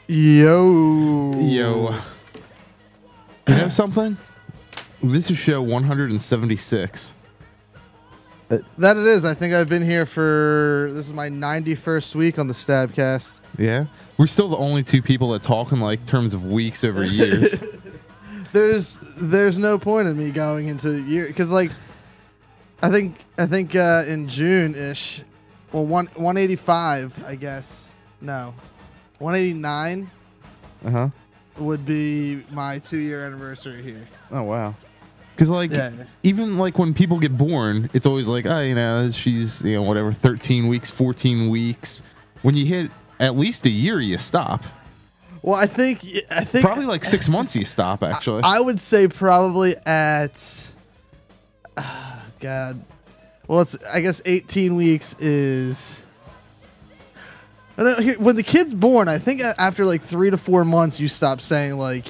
Yo. You know something? This is show 176. That it is. I think I've been here for, this is my 91st week on the Stabcast. Yeah? We're still the only two people that talk in like terms of weeks over years. There's no point in me going into year, because like I think in June-ish, well, 185, I guess. No. 189 would be my 2-year anniversary here. Oh, wow. Because, like, even, like, when people get born, it's always like, oh, you know, she's, you know, whatever, 13 weeks, 14 weeks. When you hit at least a year, you stop. Well, I think probably like 6 months you stop, actually. I would say probably at, God. Well, it's, I guess 18 weeks is... When the kid's born, I think after like 3 to 4 months, you stop saying like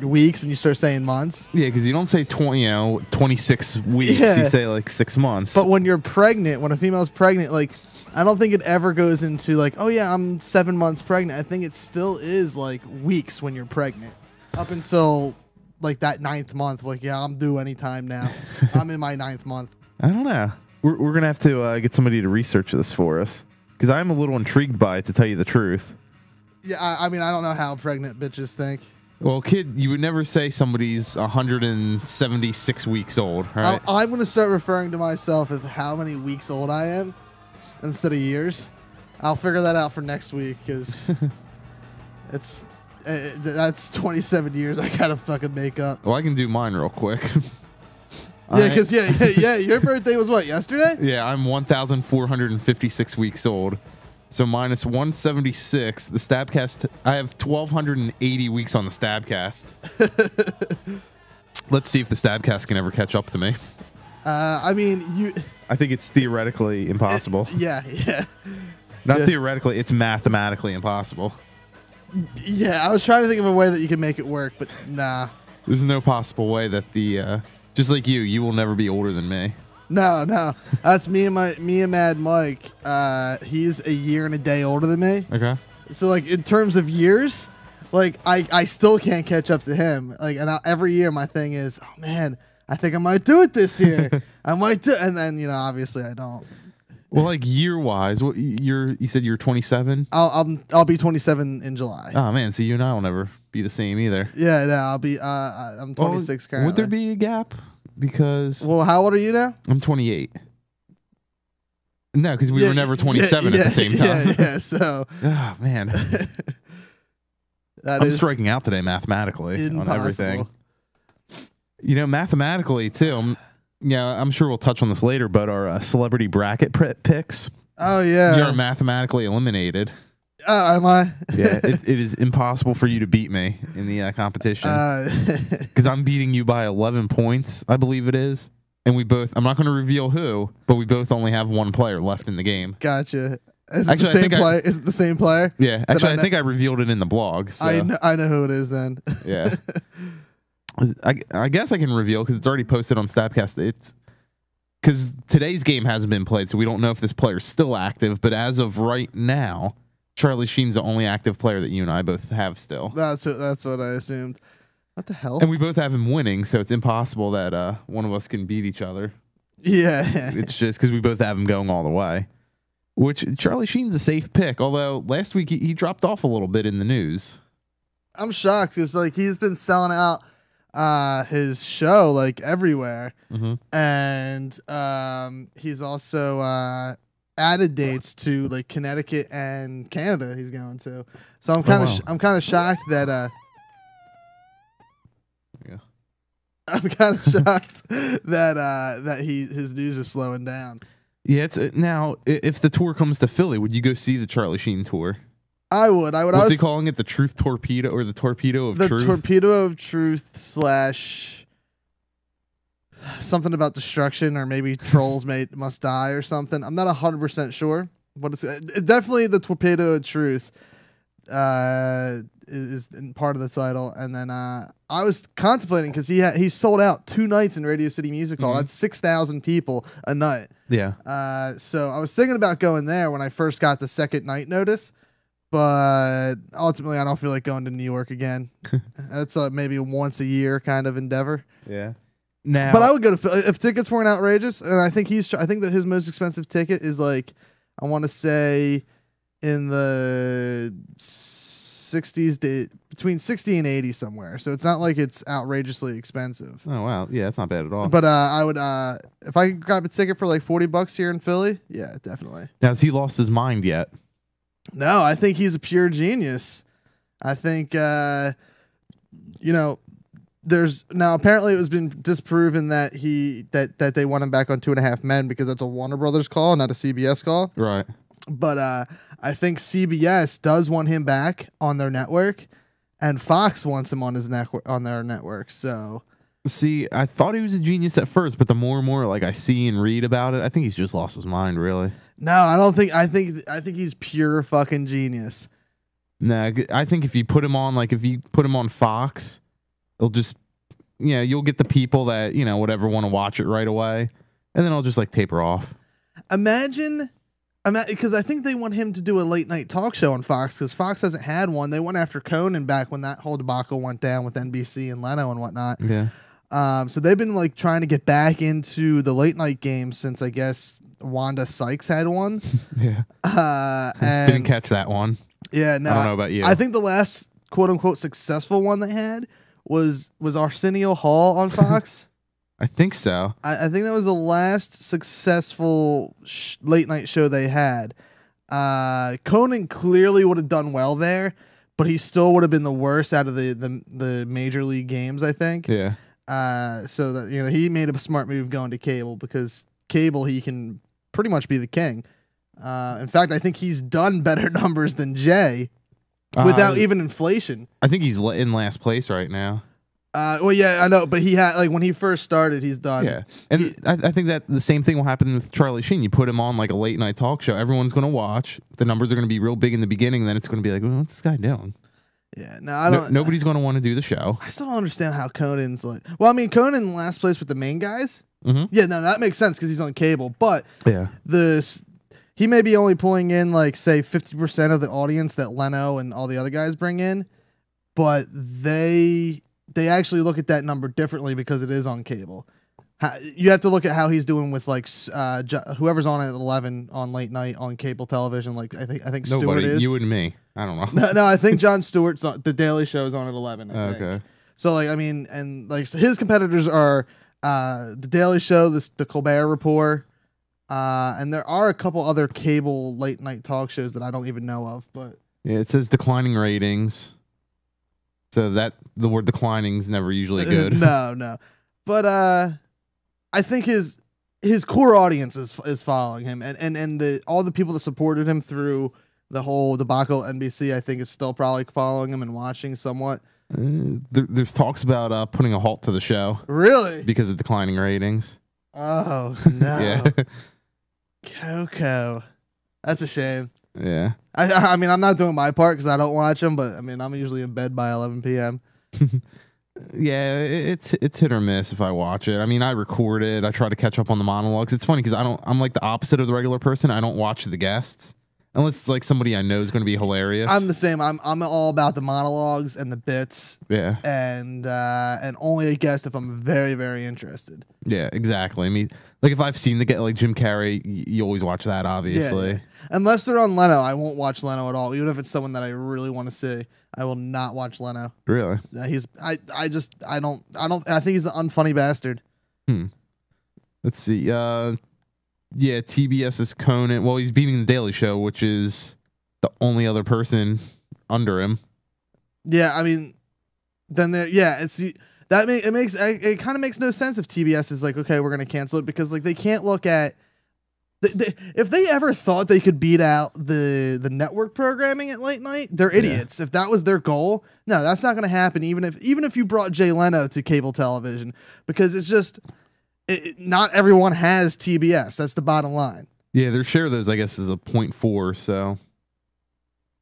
weeks and you start saying months. Yeah, because you don't say 26 weeks. Yeah. You say like 6 months. But when you're pregnant, when a female's pregnant, like I don't think it ever goes into like, oh yeah, I'm 7 months pregnant. I think it still is like weeks when you're pregnant, up until like that 9th month. Like, yeah, I'm due anytime now. I'm in my 9th month. I don't know. We're gonna have to get somebody to research this for us. Because I'm a little intrigued by it, to tell you the truth. Yeah, I mean, I don't know how pregnant bitches think. Well, kid, you would never say somebody's 176 weeks old, right? I'm going to start referring to myself as how many weeks old I am instead of years. I'll figure that out for next week, because that's 27 years I got to fucking make up. Well, I can do mine real quick. Yeah, because your birthday was what, yesterday? Yeah, I'm 1,456 weeks old. So minus 176, the Stabcast, I have 1,280 weeks on the Stabcast. Let's see if the Stabcast can ever catch up to me. I mean, I think it's theoretically impossible. Yeah. Not theoretically, it's mathematically impossible. Yeah, I was trying to think of a way that you could make it work, but nah. There's no possible way that the... just like you will never be older than me. No. That's me and Mad Mike. He's a year and a day older than me. Okay. So like in terms of years, like I still can't catch up to him. Like, and every year my thing is, oh man, I think I might do it this year. I might do, and then obviously I don't. Well, like year wise, what you said you're 27. I'll be 27 in July. Oh man, so you and I will never be the same either. Yeah, no, I'll be. I'm 26 currently. Would there be a gap? Because how old are you now? I'm 28. No, because we were never 27 at the same time. Yeah. So. Oh man. I'm striking out today mathematically on everything. You know, mathematically too. I'm sure we'll touch on this later, but our celebrity bracket picks. Oh yeah. You're mathematically eliminated. Am I? Yeah, it is impossible for you to beat me in the competition. Because I'm beating you by 11 points, I believe it is. And we both, I'm not going to reveal who, but we both only have one player left in the game. Gotcha. Is it the same player? Is it the same player? Yeah. Actually, I think I revealed it in the blog. So. I know who it is then. Yeah. I guess I can reveal because it's already posted on Stabcast. It's because today's game hasn't been played, so we don't know if this player's still active. But as of right now, Charlie Sheen's the only active player that you and I both have still. That's what I assumed. What the hell? And we both have him winning, so it's impossible that one of us can beat each other. Yeah. It's just because we both have him going all the way. Which Charlie Sheen's a safe pick, although last week he dropped off a little bit in the news. I'm shocked because like he's been selling out. his show like everywhere, Mm-hmm. and he's also added dates to like Connecticut and Canada. He's going to, so I'm kind of wow. I'm kind of shocked that Yeah. I'm kind of shocked that his news is slowing down. Yeah, it's now if the tour comes to Philly, would you go see the Charlie Sheen tour? I would. What's he calling it? The Truth Torpedo or the Torpedo of Truth? The Torpedo of Truth / something about destruction, or maybe trolls must die or something. I'm not 100% sure, but it's definitely the Torpedo of Truth is part of the title. And then I was contemplating because he sold out 2 nights in Radio City Music Hall. That's 6,000 people a night. Yeah. So I was thinking about going there when I first got the second night notice. But ultimately, I don't feel like going to New York again. That's maybe a once a year kind of endeavor. Yeah. Now, But I would go to Philly if tickets weren't outrageous, and I think that his most expensive ticket is like, I want to say, in the 60s to between 60 and 80 somewhere. So it's not like it's outrageously expensive. oh wow, yeah, that's not bad at all. But I would if I could grab a ticket for like $40 here in Philly, yeah, definitely. Now, has he lost his mind yet? No, I think he's a pure genius. I think, there's now apparently it was been disproven that that they want him back on 2.5 Men because that's a Warner Brothers call, not a CBS call. Right. But I think CBS does want him back on their network, and Fox wants him on their network. So, see, I thought he was a genius at first, but the more and more like I see and read about it, I think he's just lost his mind. Really. no, I don't think. I think he's pure fucking genius. Nah, I think if you put him on Fox, it'll just, you'll get the people that, whatever want to watch it right away. And then I'll just like taper off. Imagine, because I think they want him to do a late night talk show on Fox because Fox hasn't had one. They went after Conan back when that whole debacle went down with NBC and Leno and whatnot. Yeah. So they've been like trying to get back into the late night game since I guess Wanda Sykes had one. Yeah. And Didn't catch that one. Yeah, no. I don't know about you. I think the last quote unquote successful one they had was Arsenio Hall on Fox. I think so. I think that was the last successful late night show they had. Conan clearly would have done well there, but he still would have been the worst out of the major league games, I think. Yeah. So that he made a smart move going to cable because cable he can pretty much be the king. In fact, I think he's done better numbers than Jay without even inflation. I think he's in last place right now. Well, yeah, I know, but he had like when he first started, he's done. Yeah, and I think that the same thing will happen with Charlie Sheen. You put him on like a late night talk show, everyone's going to watch. The numbers are going to be real big in the beginning, then it's going to be like, well, what's this guy doing? Yeah, no, I don't. Nobody's going to want to do the show. I still don't understand how Conan's like. Well, I mean, Conan last place with the main guys. Mm-hmm. Yeah, no, that makes sense because he's on cable. But yeah, he may be only pulling in like say 50% of the audience that Leno and all the other guys bring in, but they actually look at that number differently because it is on cable. You have to look at how he's doing with like whoever's on at 11 on late night on cable television. Like I think Stewart nobody, is. you and me. I don't know. No, I think Jon Stewart's on The Daily Show is on at 11. I think. Okay. So like I mean, and like so his competitors are The Daily Show, the Colbert Report, and there are a couple other cable late night talk shows that I don't even know of. But yeah, it says declining ratings. So that the word declining is never usually good. No. But I think his core audience is following him, and all the people that supported him through the whole debacle at NBC, I think is still probably following him and watching somewhat. There's talks about putting a halt to the show. Really? Because of declining ratings. Oh no. Yeah. Coco. That's a shame. Yeah. I mean, I'm not doing my part because I don't watch them, but I mean, I'm usually in bed by 11 p.m. Yeah, it's hit or miss if I watch it. I mean, I record it. I try to catch up on the monologues. It's funny because I'm like the opposite of the regular person. I don't watch the guests. unless it's like somebody I know is going to be hilarious. I'm the same. I'm all about the monologues and the bits. Yeah. And only a guest if I'm very, very interested. Yeah, exactly. I mean, like if I've seen the get like Jim Carrey, you always watch that, obviously. Yeah. Unless they're on Leno, I won't watch Leno at all. Even if it's someone that I really want to see, I will not watch Leno. Really? I think he's an unfunny bastard. Let's see. Yeah, TBS's Conan. Well, he's beating the Daily Show, which is the only other person under him. Yeah, I mean, then there. Yeah, it kind of makes no sense if TBS is like, okay, we're gonna cancel it because like they can't look at. If they ever thought they could beat out the network programming at late night, they're idiots. If that was their goal, no, that's not going to happen. Even if you brought Jay Leno to cable television, because it's just not everyone has TBS. That's the bottom line. Yeah, their share of those, I guess, is a 0.4, so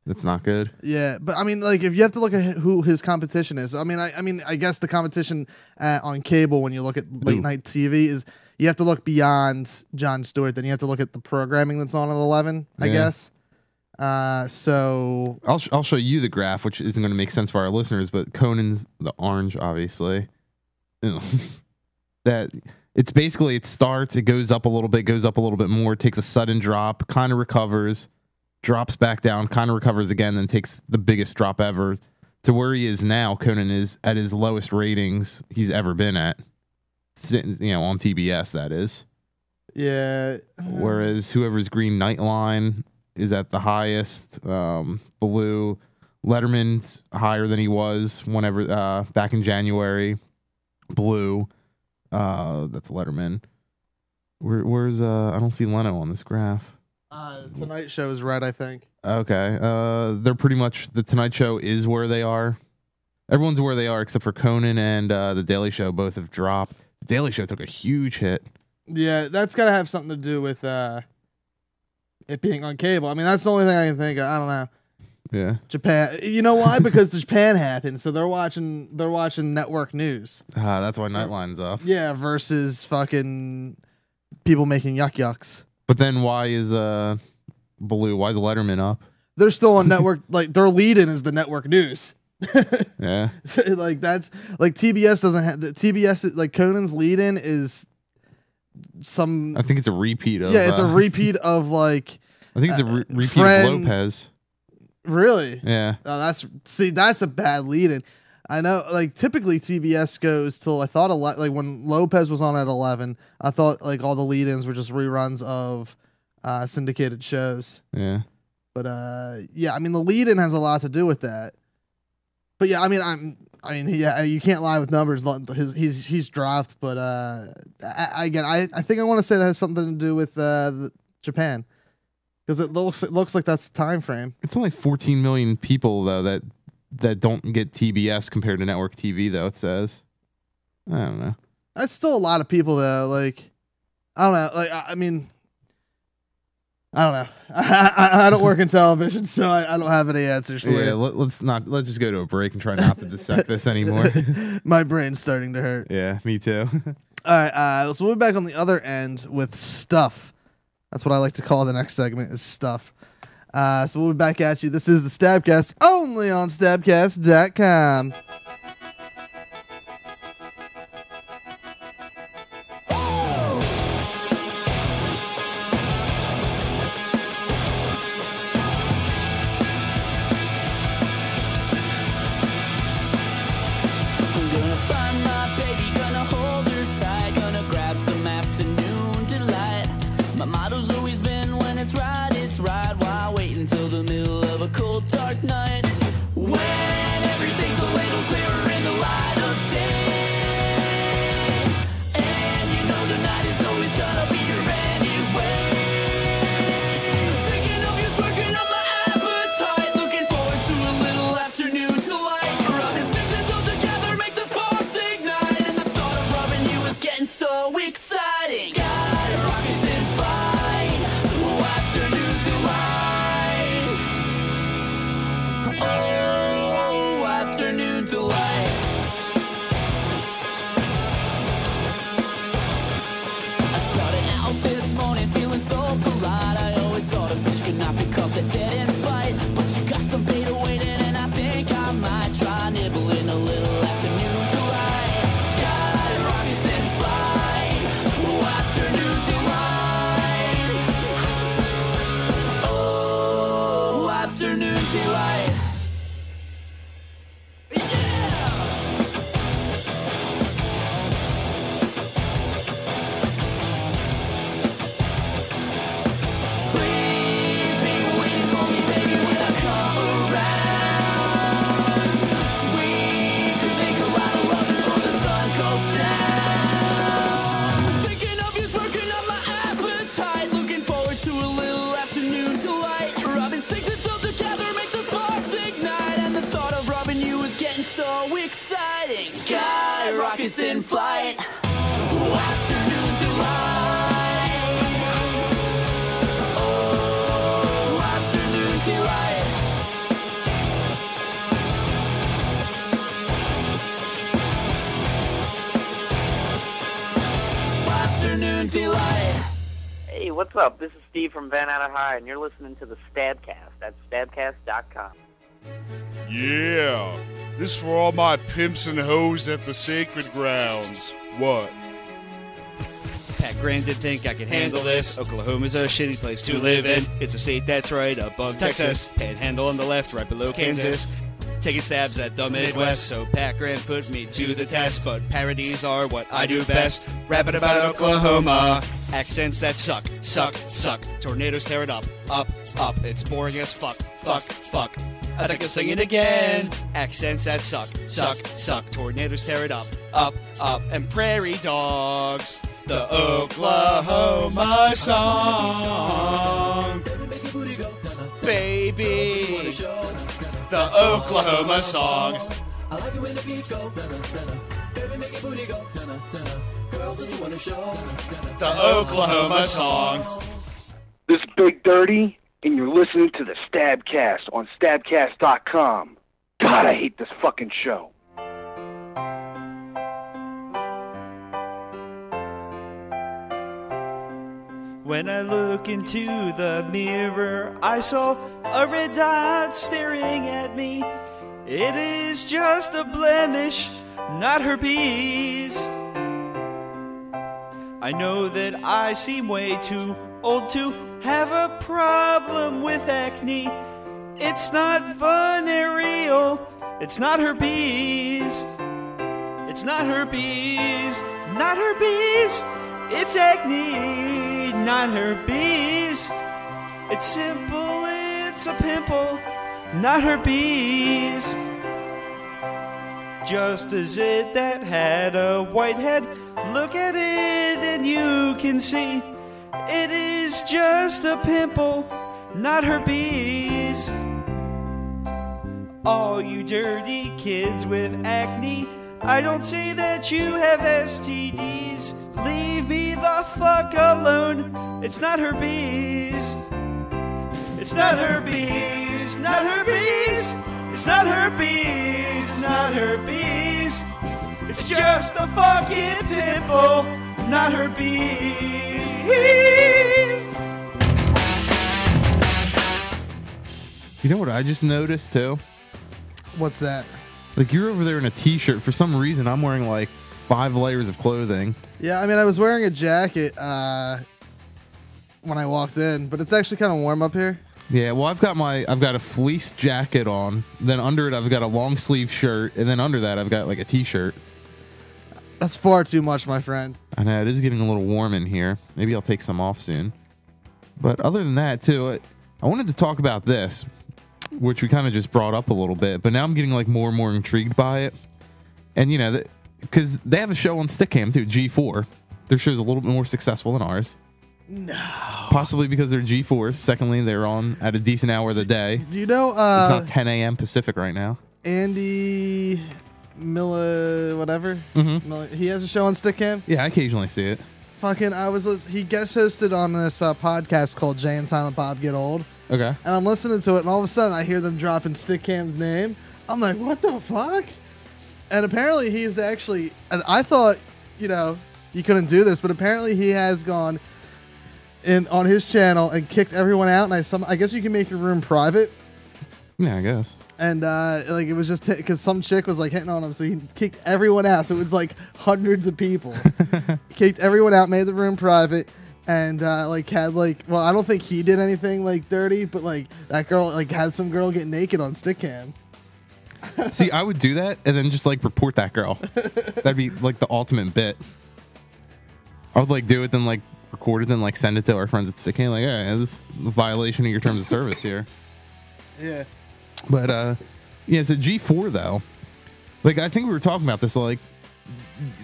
that's not good. Yeah, but I mean, like if you have to look at who his competition is, I mean, I guess the competition on cable when you look at late night TV is. You have to look beyond Jon Stewart. Then you have to look at the programming that's on at 11, I guess. So I'll show you the graph, which isn't going to make sense for our listeners, but Conan's the orange, obviously. That it's basically it starts, it goes up a little bit, goes up a little bit more, takes a sudden drop, kind of recovers, drops back down, kind of recovers again, then takes the biggest drop ever to where he is now. Conan is at his lowest ratings he's ever been at. On TBS, that is. Yeah. Whereas whoever's Green Nightline is at the highest. Blue Letterman's higher than he was whenever back in January. Blue, that's Letterman. Where's I don't see Leno on this graph. Tonight Show is red, I think. Okay. They're pretty much the Tonight Show is where they are. Everyone's where they are except for Conan and the Daily Show. Both have dropped. The Daily Show took a huge hit. Yeah, that's got to have something to do with it being on cable. I mean, that's the only thing I can think of. I don't know. Yeah. Japan. You know why? Because Japan happened, so they're watching network news. That's why Nightline's up. Yeah, versus fucking people making yucks. But then why is Blue? Why is Letterman up? They're still on network. Like their lead-in is the network news. Yeah, like that's like TBS doesn't have the TBS. Like Conan's lead-in is some. I think it's a repeat of. Yeah, it's a repeat of like. I think it's a repeat of Lopez. Really? Yeah. Oh, that's a bad lead-in. I know. Like typically TBS goes till I thought like when Lopez was on at 11. I thought like all the lead-ins were just reruns of syndicated shows. Yeah. But yeah, I mean the lead-in has a lot to do with that. But yeah, I mean, yeah, you can't lie with numbers. He's dropped, but I think I want to say that has something to do with Japan, because it looks like that's the time frame. It's only 14 million people though that don't get TBS compared to network TV though. It says, I don't know. That's still a lot of people though. Like, I don't know. Like, I mean. I don't know. I don't work in television, so I don't have any answers for you. it. Let's just go to a break and try not to dissect this anymore. My brain's starting to hurt. Yeah, me too. All right, so we'll be back on the other end with stuff. That's what I like to call the next segment is stuff. So we'll be back at you. This is the Stabcast, only on Stabcast.com. Dark night when everything's a little might try nibbling a little afternoon delight. Sky rockets in flight. Oh, afternoon delight. Oh, afternoon delight. Rockets in flight. Oh, afternoon delight. Oh, afternoon delight. Afternoon delight. Hey, what's up? This is Steve from Van Anna High, and you're listening to the Stabcast. That's stabcast.com. Yeah, this for all my pimps and hoes at the sacred grounds. What? Pat Grant did think I could handle this. Oklahoma's a shitty place to live in. It's a state that's right above Texas. Panhandle on the left, right below Kansas. Taking stabs at the Midwest, so Pat Grant put me to the test. But parodies are what I do best. Rapping about Oklahoma. Accents that suck, suck, suck. Tornadoes tear it up, up, up. It's boring as fuck, fuck, fuck. I think I'll sing it again. Accents that suck, suck, suck. Tornadoes tear it up, up, up. And prairie dogs. The Oklahoma song. Baby. The Oklahoma song. I like it when the beat go. Baby, make your booty go. Girl, don't you wanna show? The Oklahoma song. This is Big Dirty, and you're listening to the Stabcast on Stabcast.com. God, I hate this fucking show. When I look into the mirror, I saw a red dot staring at me. It is just a blemish, not herpes. I know that I seem way too old to have a problem with acne. It's not venereal, it's not herpes. It's not herpes, not herpes. It's acne, not herpes. It's simple, it's a pimple, not herpes. Just as it that had a white head, look at it and you can see it is just a pimple, not herpes. All you dirty kids with acne, I don't say that you have STDs. Leave me the fuck alone. It's not herpes. It's not herpes. It's not herpes. It's not herpes. It's not herpes. It's just a fucking pimple, not herpes. You know what I just noticed too? What's that? Like, you're over there in a t-shirt. For some reason, I'm wearing like 5 layers of clothing. Yeah, I mean, I was wearing a jacket when I walked in, but it's actually kind of warm up here. Yeah, well, I've got a fleece jacket on. Then under it, I've got a long sleeve shirt, and then under that, I've got like a t-shirt. That's far too much, my friend. I know, it is getting a little warm in here. Maybe I'll take some off soon. But other than that, too, I wanted to talk about this, which we kind of just brought up a little bit, but now I'm getting like more and more intrigued by it. And you know, because they have a show on Stickcam too, G4. Their show's a little bit more successful than ours. No. Possibly because they're G4. Secondly, they're on at a decent hour of the day. Do you know? It's not 10 a.m. Pacific right now. Andy Milla, whatever. Mm-hmm. He has a show on Stickcam. Yeah, I occasionally see it. Fucking, he guest hosted on this podcast called Jay and Silent Bob Get Old. Okay. And I'm listening to it, and all of a sudden I hear them dropping Stickcam's name. I'm like, what the fuck? And apparently he's actually, and I thought, you know, you couldn't do this, but apparently he has gone in on his channel and kicked everyone out. And I guess you can make your room private. Yeah, I guess. And like it was just because some chick was like hitting on him, so he kicked everyone out. So it was like hundreds of people. Kicked everyone out, made the room private, and like had like, well, I don't think he did anything like dirty, but like that girl like had some girl get naked on Stickcam. See, I would do that and then just like report that girl. That'd be like the ultimate bit. I would like do it, then like record it, then like send it to our friends at Stickcam. Like, yeah, this is a violation of your terms of service here. Yeah. But yeah, so G4 though, like I think we were talking about this, like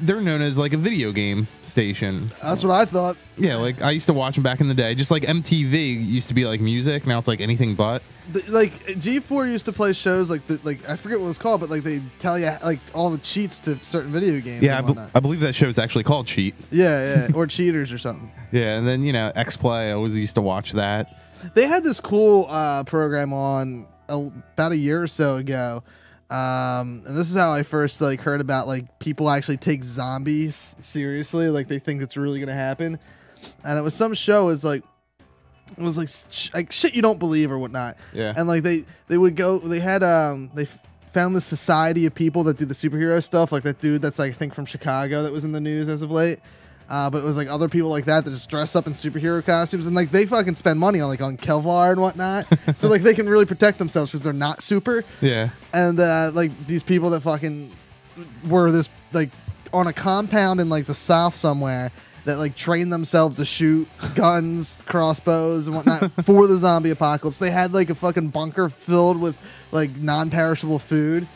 they're known as like a video game station. That's what I thought. Yeah, like I used to watch them back in the day. Just like MTV used to be like music, now it's like anything but. Like G4 used to play shows like like I forget what it was called, but like they tell you like all the cheats to certain video games. Yeah, and I believe that show is actually called Cheat. Yeah, or Cheaters or something. Yeah, and then you know X-Play, I always used to watch that. They had this cool program on about a year or so ago, and this is how I first like heard about like people actually take zombies seriously, like they think it's really gonna happen. And it was some show is like it was like shit you don't believe or whatnot. Yeah. And like they would go, they had they found this society of people that do the superhero stuff, like that dude that's like I think from Chicago that was in the news as of late. But it was like other people like that just dress up in superhero costumes, and like they fucking spend money on like on Kevlar and whatnot, so like they can really protect themselves because they're not super. Yeah. And like these people that fucking were this like on a compound in like the South somewhere that like train themselves to shoot guns, crossbows, and whatnot for the zombie apocalypse. They had like a fucking bunker filled with like non-perishable food.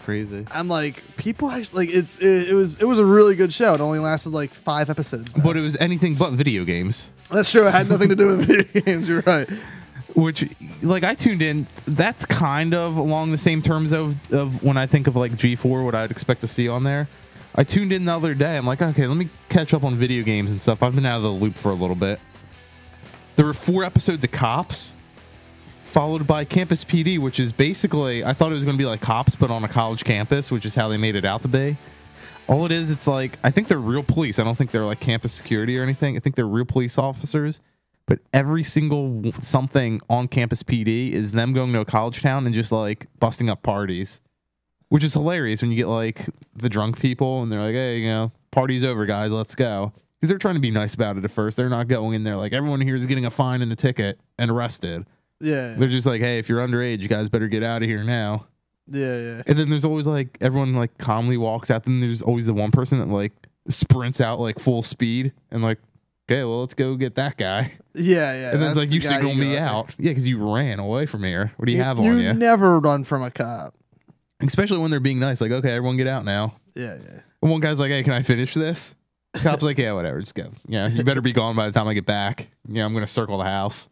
Crazy. I'm like, people actually like it was a really good show. It only lasted like 5 episodes though. But it was anything but video games. That's true. It had nothing to do with video games. You're right. Which, like, I tuned in. That's kind of along the same terms of when I think of like G4, what I'd expect to see on there. I tuned in the other day. I'm like, okay, let me catch up on video games and stuff. I've been out of the loop for a little bit. There were 4 episodes of Cops, followed by Campus PD, which is basically, I thought it was going to be like Cops, but on a college campus, which is how they made it out to be. All it is, it's like, I think they're real police. I don't think they're like campus security or anything. I think they're real police officers. But every single something on Campus PD is them going to a college town and just like busting up parties, which is hilarious when you get like the drunk people and they're like, hey, you know, party's over, guys, let's go. Because they're trying to be nice about it at first. They're not going in there like everyone here is getting a fine and a ticket and arrested. Yeah. They're just like, hey, if you're underage, you guys better get out of here now. Yeah. And then there's always like everyone like calmly walks out. Then there's always the one person that like sprints out like full speed and like, okay, well, let's go get that guy. Yeah. And then it's like, you the guy signal me go after. out. Yeah, because you ran away from here. What do you have on you? You never run from a cop. Especially when they're being nice. Like, okay, everyone get out now. Yeah. And one guy's like, hey, can I finish this? The cop's like, yeah, whatever, just go. Yeah, you better be gone by the time I get back. Yeah, I'm going to circle the house.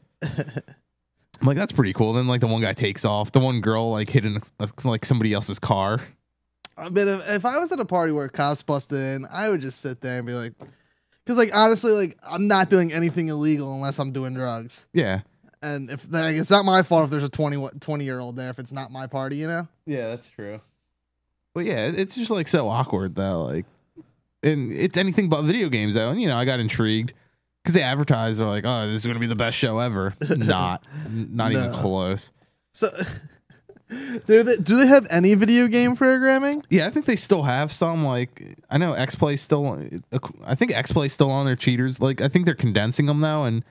I'm like, that's pretty cool. Then like the one guy takes off. The one girl like hit in like somebody else's car. I mean, if I was at a party where cops busted in, I would just sit there and be like, because like honestly, like I'm not doing anything illegal unless I'm doing drugs. Yeah. And if like, it's not my fault if there's a 20-year-old there if it's not my party, you know? Yeah, that's true. But yeah, it's just like so awkward though. Like, and it's anything but video games though. And you know, I got intrigued because they advertised. They're like, oh, this is going to be the best show ever. Not even close. So, do they have any video game programming? Yeah, I think they still have some. Like, I know X-Play's still. I think X-Play's still on their cheaters. Like, I think they're condensing them now, and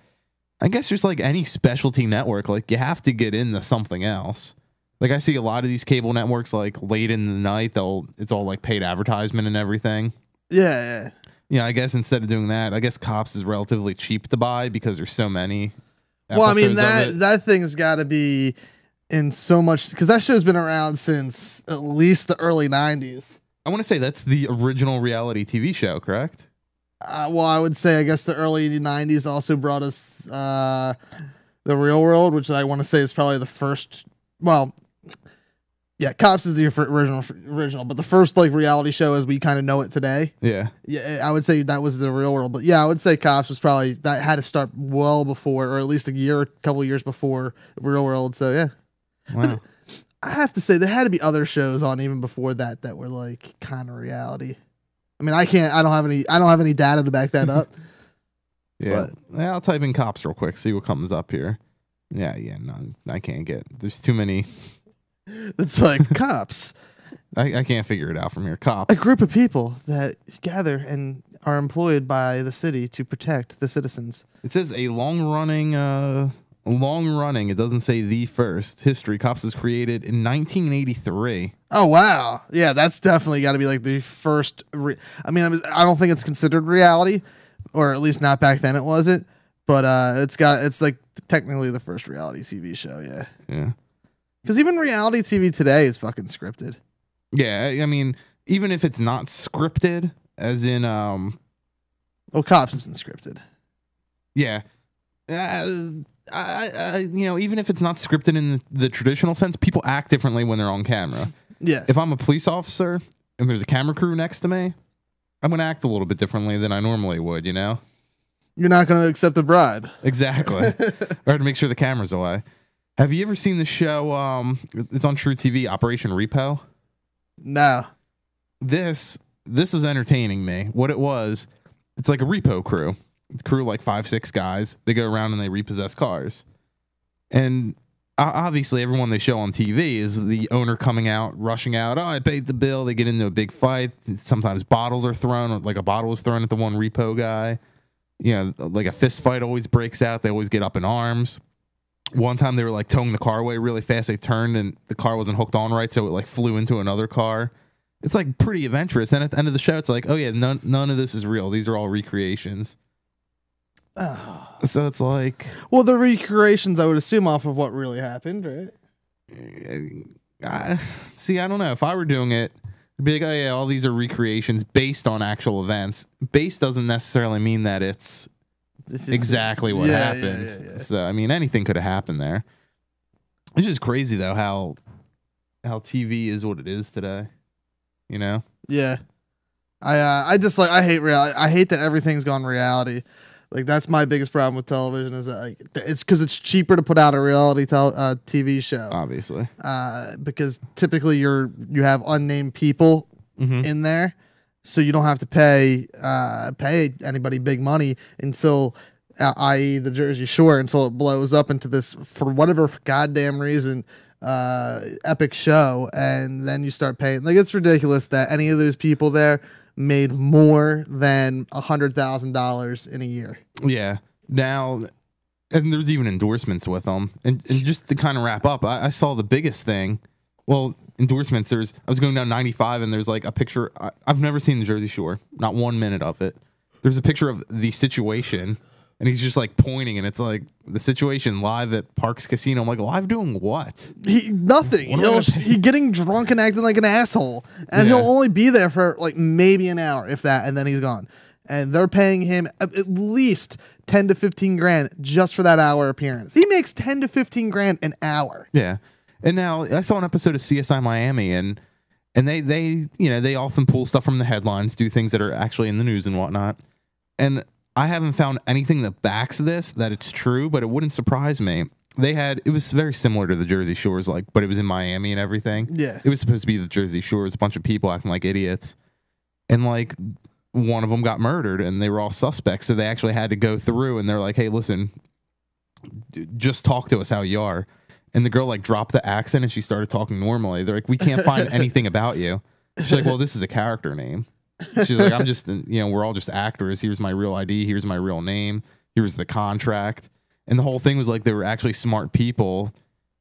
I guess just like any specialty network, like you have to get into something else. Like I see a lot of these cable networks, like late in the night, it's all like paid advertisement and everything. Yeah. Yeah, I guess instead of doing that, I guess Cops is relatively cheap to buy because there's so many. Well, I mean episodes that thing's got to be in so much because that show's been around since at least the early 90s. I want to say that's the original reality TV show, correct? Well, I would say I guess the early 90s also brought us The Real World, which I want to say is probably the first. Well, yeah, Cops is the original, but the first like reality show as we kind of know it today. Yeah. Yeah, I would say that was The Real World, but yeah, I would say Cops was probably that had to start well before, or at least a couple of years before Real World. So yeah, Wow. I have to say there had to be other shows on even before that were like kind of reality. I mean, I don't have any data to back that up. Yeah. I'll type in Cops real quick, see what comes up here. Yeah, no, I can't get. There's too many It's like cops, I can't figure it out from here. a Cops. group of people that gather and are employed by the city to protect the citizens. It says a long running. It doesn't say the first. History. Cops was created in 1983. Oh wow, yeah, that's definitely got to be like the first. I mean, I don't think it's considered reality, or at least not back then. It wasn't, but it's like technically the first reality TV show. Yeah, Yeah. because even reality TV today is fucking scripted. Yeah. I mean, even if it's not scripted, as in, Well, Cops isn't scripted. yeah. Even if it's not scripted in the traditional sense, people act differently when they're on camera. Yeah, If I'm a police officer and there's a camera crew next to me, I'm going to act a little bit differently than I normally would, you know? you're not going to accept a bribe. Exactly. Or to make sure the camera's away. Have you ever seen the show, it's on True TV, Operation Repo? No. This was entertaining me. What it was, it's like a repo crew. It's a crew like 5-6 guys. They go around and they repossess cars. And obviously everyone they show on TV is the owner coming out, rushing out. Oh, I paid the bill. They get into a big fight. Sometimes bottles are thrown, like a bottle is thrown at the one repo guy. You know, like a fist fight always breaks out. They always get up in arms. One time they were like towing the car away really fast. They turned and the car wasn't hooked on right, so it like flew into another car. It's like pretty adventurous. And at the end of the show, it's like, oh yeah, none of this is real. These are all recreations. Oh. So it's like, Well, the recreations, I would assume, off of what really happened, right? see, I don't know. If I were doing it, I'd be like, oh yeah, all these are recreations based on actual events. Based doesn't necessarily mean that it's exactly what happened. Yeah. So I mean, anything could have happened there. It's just crazy though how TV is what it is today. You know? Yeah. I just like, I hate reality. I hate that everything's gone reality. Like, that's my biggest problem with television, is that like, it's because it's cheaper to put out a reality TV show. Obviously. Because typically you have unnamed people in there, so you don't have to pay anybody big money until, i.e. the Jersey Shore, until it blows up into this, for whatever goddamn reason, epic show, and then you start paying. Like, it's ridiculous that any of those people there made more than $100,000 in a year. Yeah. Now, and there's even endorsements with them. And just to kind of wrap up, I saw the biggest thing. Well, endorsements. I was going down 95 and there's like a picture. I've never seen the Jersey Shore, not 1 minute of it. There's a picture of the situation. And he's just like pointing, and it's like the situation live at Parks Casino. I'm like, live doing what? Nothing. He getting drunk and acting like an asshole, and he'll only be there for like maybe an hour, if that, and then he's gone. And they're paying him at least 10 to 15 grand just for that hour appearance. He makes 10 to 15 grand an hour. Yeah. And now I saw an episode of CSI Miami, and they often pull stuff from the headlines, do things that are actually in the news and whatnot. And I haven't found anything that backs this, that it's true, but it wouldn't surprise me. It was very similar to the Jersey Shores, like, but it was in Miami and everything. Yeah. It was supposed to be the Jersey Shores, a bunch of people acting like idiots. And like one of them got murdered and they were all suspects. So they actually had to go through and they're like, hey, listen, just talk to us how you are. And the girl like dropped the accent and she started talking normally. They're like, we can't find anything about you. She's like, well, this is a character name. She's like, I'm just, we're all just actors. Here's my real ID. Here's my real name. Here's the contract. And the whole thing was like, they were actually smart people.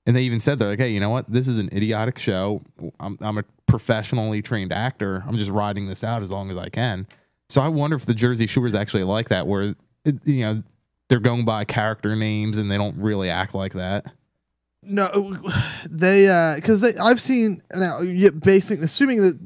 And they even said, they're like, hey, you know what? This is an idiotic show. I'm a professionally trained actor. I'm just riding this out as long as I can. So I wonder if the Jersey Shore is actually like that, where, they're going by character names and they don't really act like that. No, because I've seen now. Assuming that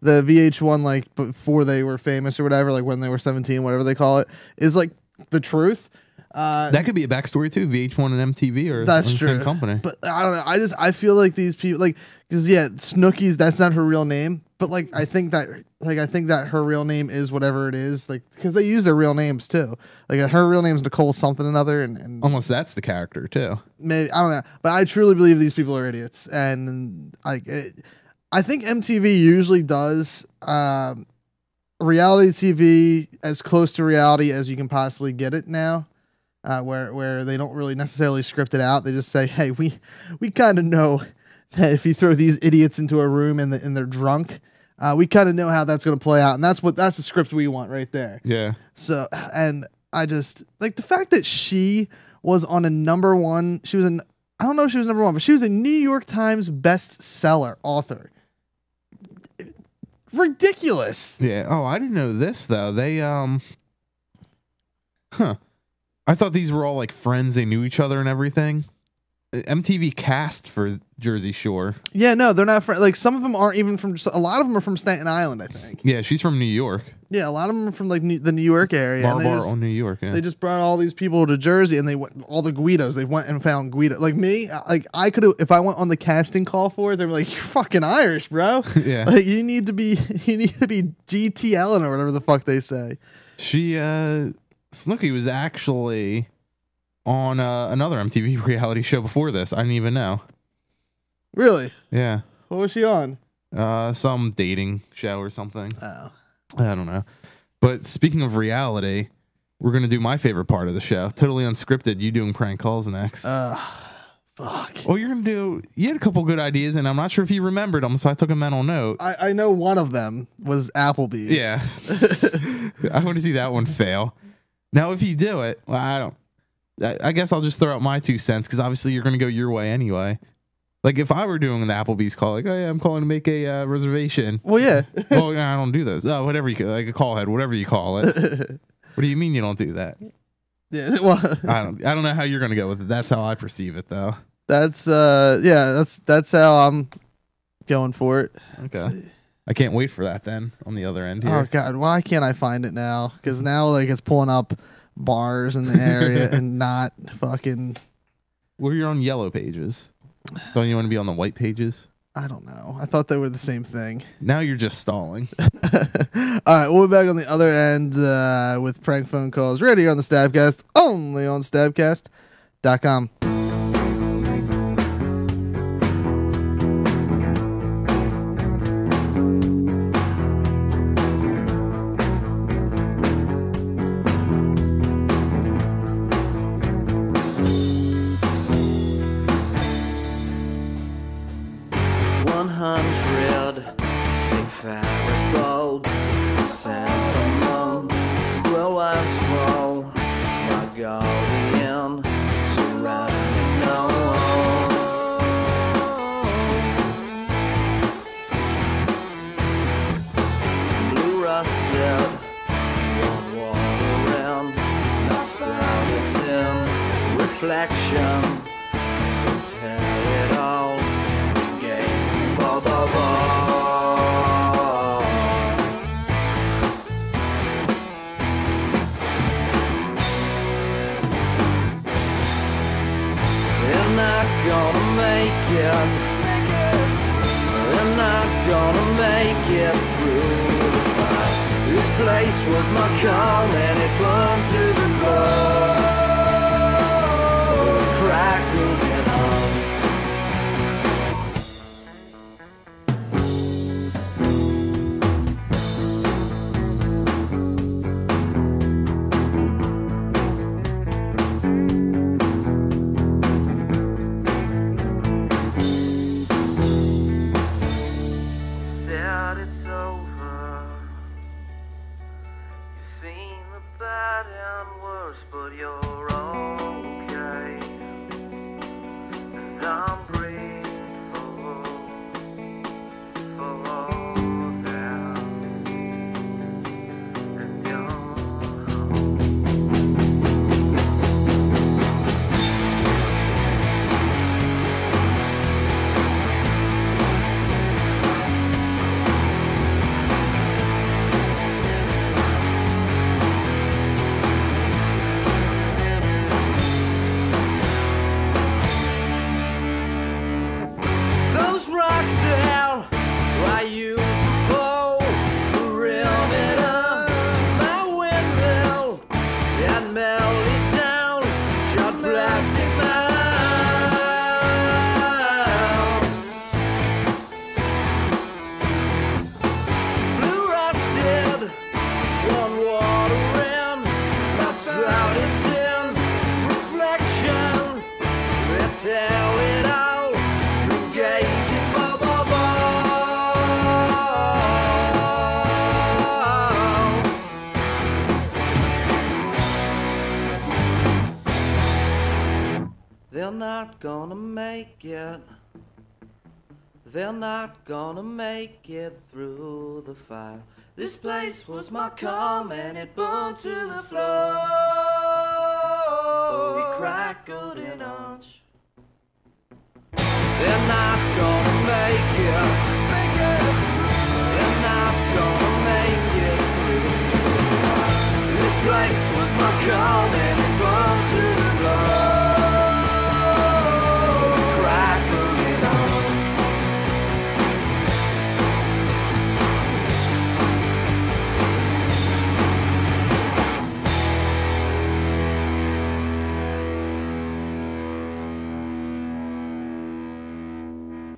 the VH1, like before they were famous or whatever, like when they were 17, whatever they call it, is like the truth. That could be a backstory too. VH1 and MTV are that's the true. same company. But I don't know. I feel like these people, like, because Snooki's, that's not her real name. But like I think that her real name is whatever it is. Like, because they use their real names too. Like her real name's Nicole something another, and almost that's the character too. Maybe, I don't know. But I truly believe these people are idiots, and I think MTV usually does reality TV as close to reality as you can possibly get it now. Where they don't really necessarily script it out. They just say, hey, we kind of know that if you throw these idiots into a room and they're drunk, we kind of know how that's going to play out, and that's the script we want right there. Yeah. So, and I just like the fact that she was on a number one. She was I don't know if she was number one, but she was a New York Times bestseller author. Ridiculous. Yeah. Oh, I didn't know this though. They I thought these were all like friends. They knew each other and everything. MTV cast for Jersey Shore. Yeah, no, they're not like some of them aren't even from. A lot of them are from Staten Island, I think. Yeah, she's from New York. Yeah, a lot of them are from like the New York area. On New York. Yeah. They just brought all these people to Jersey, and they went all the Guidos. They went and found Guido. Like me, like I could have if I went on the casting call for it. They were like, "You're fucking Irish, bro. Yeah, like you need to be GT Ellen or whatever the fuck they say." She Snooki was actually on another MTV reality show before this. I didn't even know. Really? Yeah. What was she on? Some dating show or something. Oh. I don't know. But speaking of reality, we're going to do my favorite part of the show. Totally unscripted. You doing prank calls next. Fuck. Well, you're going to do... You had a couple good ideas, and I'm not sure if you remembered them, so I took a mental note. I know one of them was Applebee's. Yeah. I want to see that one fail. Now, if you do it, well, I guess I'll just throw out my 2 cents, because obviously you're going to go your way anyway. Like, if I were doing the Applebee's call, like, oh, yeah, I'm calling to make a reservation. Well, yeah. Well, I don't do those. Oh, whatever you like a call head, whatever you call it. What do you mean you don't do that? Yeah. Well, I don't know how you're going to go with it. That's how I perceive it, though. That's that's how I'm going for it. Okay. I can't wait for that then on the other end here. Oh God, why can't I find it now? Because now like it's pulling up bars in the area and not fucking. Well, you're on yellow pages. Don't you want to be on the white pages? I don't know. I thought they were the same thing. Now you're just stalling. All right, we'll be back on the other end with prank phone calls right here on the Stabcast, only on Stabcast.com. Reflection can tell it all. Gaze above all. They're not gonna make it. They're not gonna make it through the fight. This place was my calm and it burned to the floor. Crack will get on. That it's over. You've seen the bad and worse, but you're okay. And I'm grateful for that. And you're not gonna make it. They're not gonna make it through the fire. This place was my calm and it burned to the floor. We crackled in arch. They're not gonna make it. They're not gonna make it through. This place was my calm and it burned to the floor. We crackled in arch.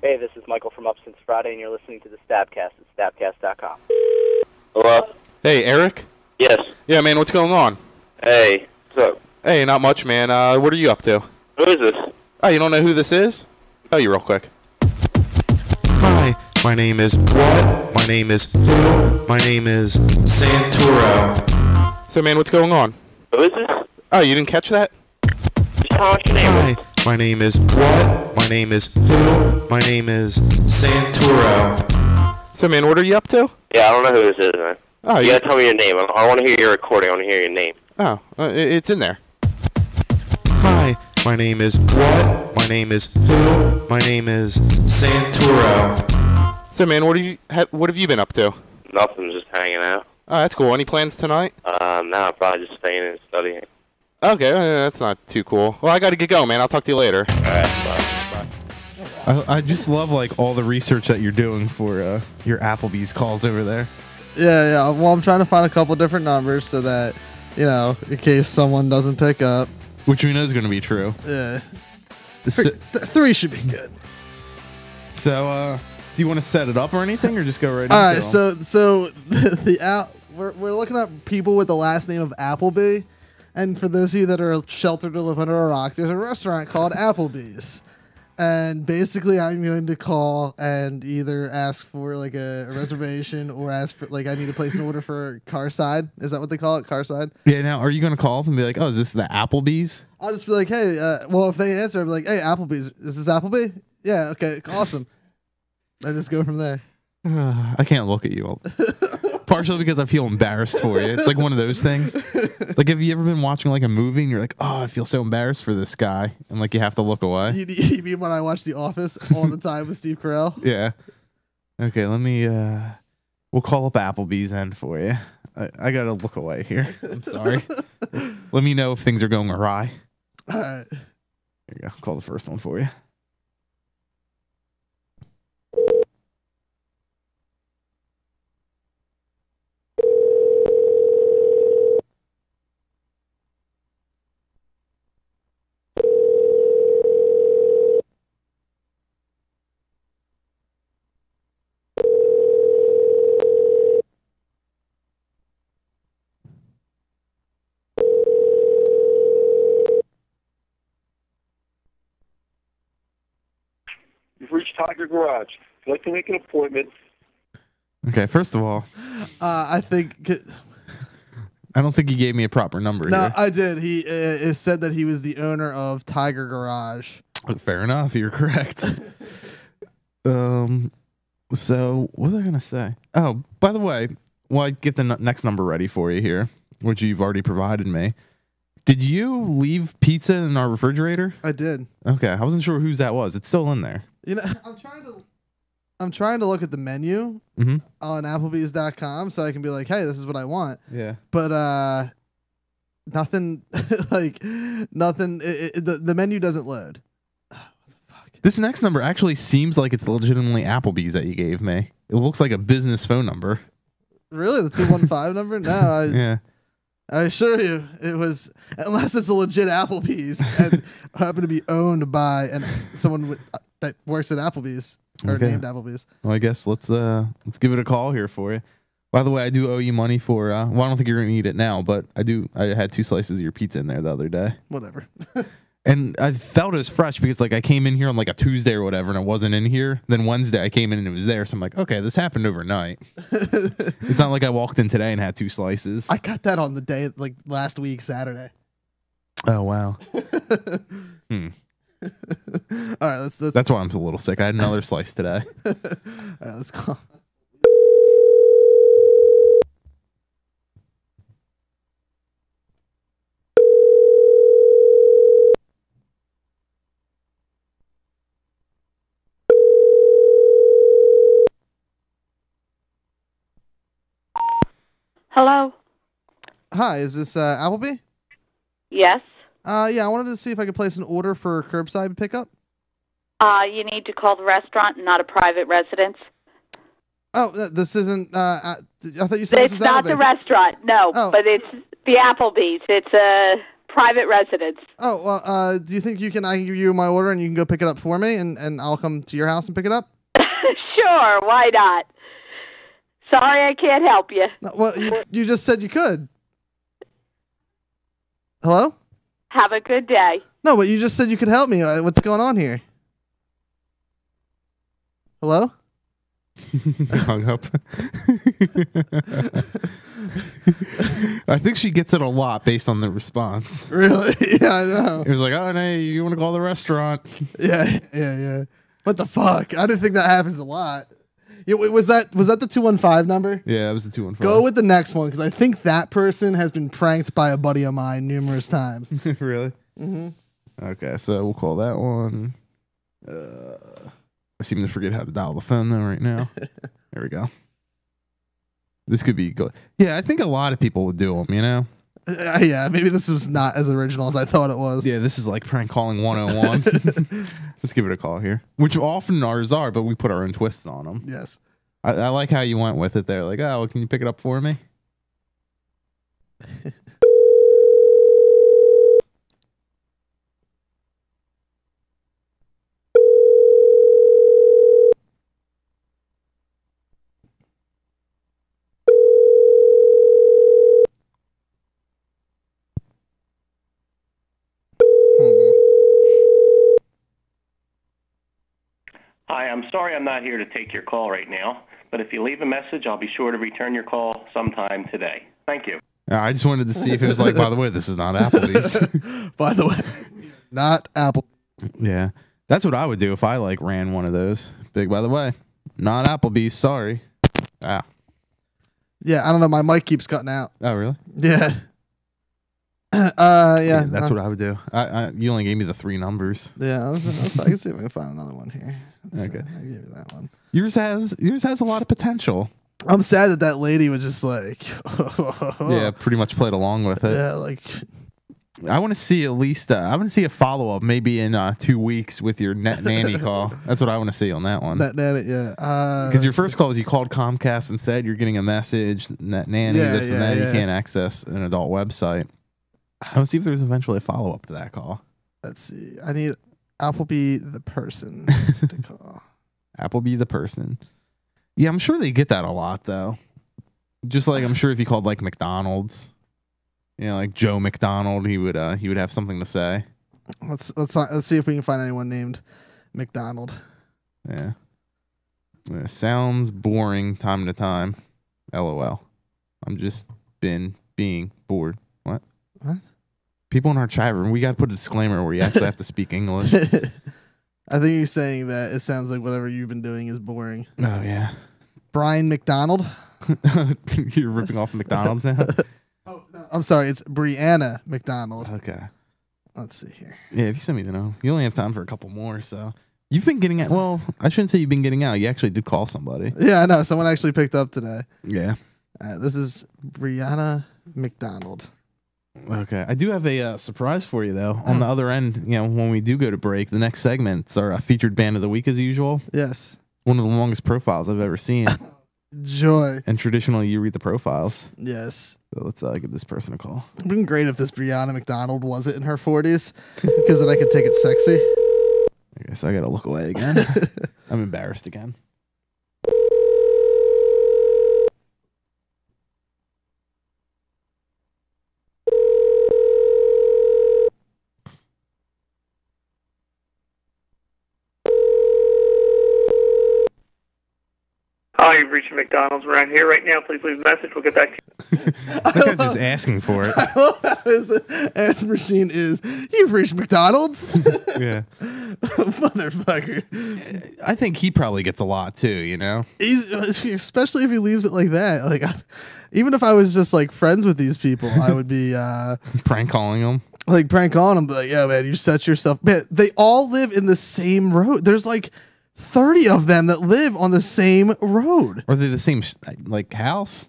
Hey, this is Michael from Up Since Friday, and you're listening to the Stabcast at Stabcast.com. Hello? Hey, Eric? Yes. Yeah, man, what's going on? Hey, what's up? Hey, not much, man. What are you up to? Who is this? Oh, you don't know who this is? Tell you real quick. Hi, my name is what? My name is who? My name is Santoro. So, man, what's going on? Who is this? Oh, you didn't catch that? Just tell me what your name is. Hi, my name is what? My name is who? My name is Santoro. So, man, what are you up to? Yeah, I don't know who this is, man. Oh, You gotta tell me your name. I want to hear your recording. I want to hear your name. Oh, it's in there. Hi, my name is what? My name is who? My name is Santoro. So, man, what have you been up to? Nothing, just hanging out. Oh, that's cool. Any plans tonight? No, probably just staying and studying. Okay, that's not too cool. Well, I got to get going, man. I'll talk to you later. All right, bye. I just love like all the research that you're doing for your Applebee's calls over there. Yeah. Well, I'm trying to find a couple different numbers so that, you know, in case someone doesn't pick up. Which we know is going to be true. Yeah. So, Three should be good. do you want to set it up or anything, or just go right? All into right. So we're looking at people with the last name of Appleby, and for those of you that are sheltered to live under a rock, there's a restaurant called Applebee's. And basically, I'm going to call and either ask for like a reservation or ask for like I need to place an order for Carside. Is that what they call it, Carside? Yeah. Now, are you going to call up and be like, "Oh, is this the Applebee's?" I'll just be like, hey, well, if they answer, I'll be like, hey, Applebee's. Is this Applebee? Yeah. Okay. Awesome. I just go from there. I can't look at you. Partially because I feel embarrassed for you. It's like one of those things. Like, have you ever been watching like a movie and you're like, oh, I feel so embarrassed for this guy, and like you have to look away? You mean when I watch The Office all the time with Steve Carell? Yeah. Okay, let me. We'll call up Applebee's end for you. I gotta look away here. I'm sorry. Let me know if things are going awry. All right. Here you go. Call the first one for you. You've reached Tiger Garage. If you'd like to make an appointment. Okay, first of all, I think. I don't think he gave me a proper number No, here. I did. He it said that he was the owner of Tiger Garage. Fair enough. You're correct. So what was I gonna say? Oh, by the way, while I get the next number ready for you here, which you've already provided me, did you leave pizza in our refrigerator? I did. Okay, I wasn't sure whose that was. It's still in there. You know, I'm trying to look at the menu on Applebee's.com so I can be like, hey, this is what I want. Yeah. But nothing nothing. The menu doesn't load. This next number actually seems like it's legitimately Applebee's that you gave me. It looks like a business phone number. Really, the 215 number? No, Yeah. I assure you, it was, unless it's a legit Applebee's and happened to be owned by someone that works at Applebee's or Okay. named Applebee's. Well, I guess let's give it a call here for you. By the way, I do owe you money for. Well, I don't think you're gonna eat it now, but I do. I had 2 slices of your pizza in there the other day. Whatever. And I felt it was fresh because like I came in here on like a Tuesday or whatever and it wasn't in here. Then Wednesday I came in and it was there. So I'm like, okay, this happened overnight. It's not like I walked in today and had 2 slices. I got that on the day, like last week, Saturday. Oh, wow. All right, let's. That's why I'm a little sick. I had another slice today. All right, let's call. Hello. Hi, is this Appleby? Yes. Yeah, I wanted to see if I could place an order for curbside pickup. You need to call the restaurant, not a private residence. Oh, this isn't. I thought you said this It's was not Appleby. the restaurant, no, Oh. but it's the Applebee's. It's a private residence. Oh well, do you think I can give you my order and you can go pick it up for me, and I'll come to your house and pick it up? Sure, why not? Sorry, I can't help you. Well, you just said you could. Hello? Have a good day. No, but you just said you could help me. What's going on here? Hello? Hung up. I think she gets it a lot based on the response. Really? Yeah, I know. It was like, oh, no, you want to call the restaurant? Yeah. What the fuck? I didn't think that happens a lot. Yeah, wait, was that the 215 number? Yeah, it was the 215. Go with the next one because I think that person has been pranked by a buddy of mine numerous times. Really? Mm-hmm. Okay, so we'll call that one. I seem to forget how to dial the phone though right now. There we go. This could be good. Yeah, I think a lot of people would do them, you know? Yeah, maybe this was not as original as I thought it was. Yeah, this is like prank calling 101. Let's give it a call here. Which often ours are, but we put our own twists on them. Yes. I like how you went with it there. Like, oh, well, can you pick it up for me? Hi, I'm sorry I'm not here to take your call right now, but if you leave a message, I'll be sure to return your call sometime today. Thank you. I just wanted to see if it was like, by the way, this is not Applebee's. By the way, not Apple. Yeah. That's what I would do if I like ran one of those. Big, by the way, not Applebee's. Sorry. Ah. Yeah, I don't know. My mic keeps cutting out. Oh, really? Yeah. Yeah. That's what I would do. You only gave me the 3 numbers. Yeah, I can see if I can find another one here. Okay. I gave you that one. Yours has a lot of potential. I'm sad that lady was just like, Yeah, pretty much played along with it. Yeah, like I want to see at least I want to see a follow up maybe in 2 weeks with your net nanny call. That's what I want to see on that one. Net nanny, yeah. Because your first call was you called Comcast and said you're getting a message, net nanny, this and that. You can't access an adult website. I want to see if there's eventually a follow up to that call. Let's see. I need Appleby the person to call. Appleby the person. Yeah, I'm sure they get that a lot though. Just like I'm sure if you called like McDonald's, you know, like Joe McDonald, he would have something to say. Let's see if we can find anyone named McDonald. Yeah. Sounds boring time to time. LOL. I'm just being bored. What? People in our chat room, we got to put a disclaimer where you actually have to speak English. I think you're saying that it sounds like whatever you've been doing is boring. Oh, yeah. Brian McDonald? You're ripping off McDonald's now? Oh, no, I'm sorry. It's Brianna McDonald. Okay. Let's see here. Yeah, if you send me the know. You only have time for a couple more, so. You've been getting out. Well, I shouldn't say you've been getting out. You actually did call somebody. Yeah, I know. Someone actually picked up today. Yeah. All right, this is Brianna McDonald. Okay. I do have a surprise for you, though. On the other end, you know, when we do go to break, the next segment's our featured band of the week, as usual. Yes. One of the longest profiles I've ever seen. Joy. And traditionally, you read the profiles. Yes. So let's give this person a call. It'd been great if this Brianna McDonald wasn't in her 40s, because then I could take it sexy. I guess I gotta look away again. I'm embarrassed again. Hi, you've reached McDonald's. We're around here right now. Please leave a message. We'll get back to you. That guy's just asking for it. I love how his answer machine is, you've reached McDonald's. Yeah. Motherfucker. I think he probably gets a lot too, you know? Especially if he leaves it like that. Like, even if I was just like friends with these people, I would be prank calling them. Like prank calling them, but like, yeah, man, you set yourself. Man, they all live in the same road. There's like 30 of them that live on the same road. Are they the same like house?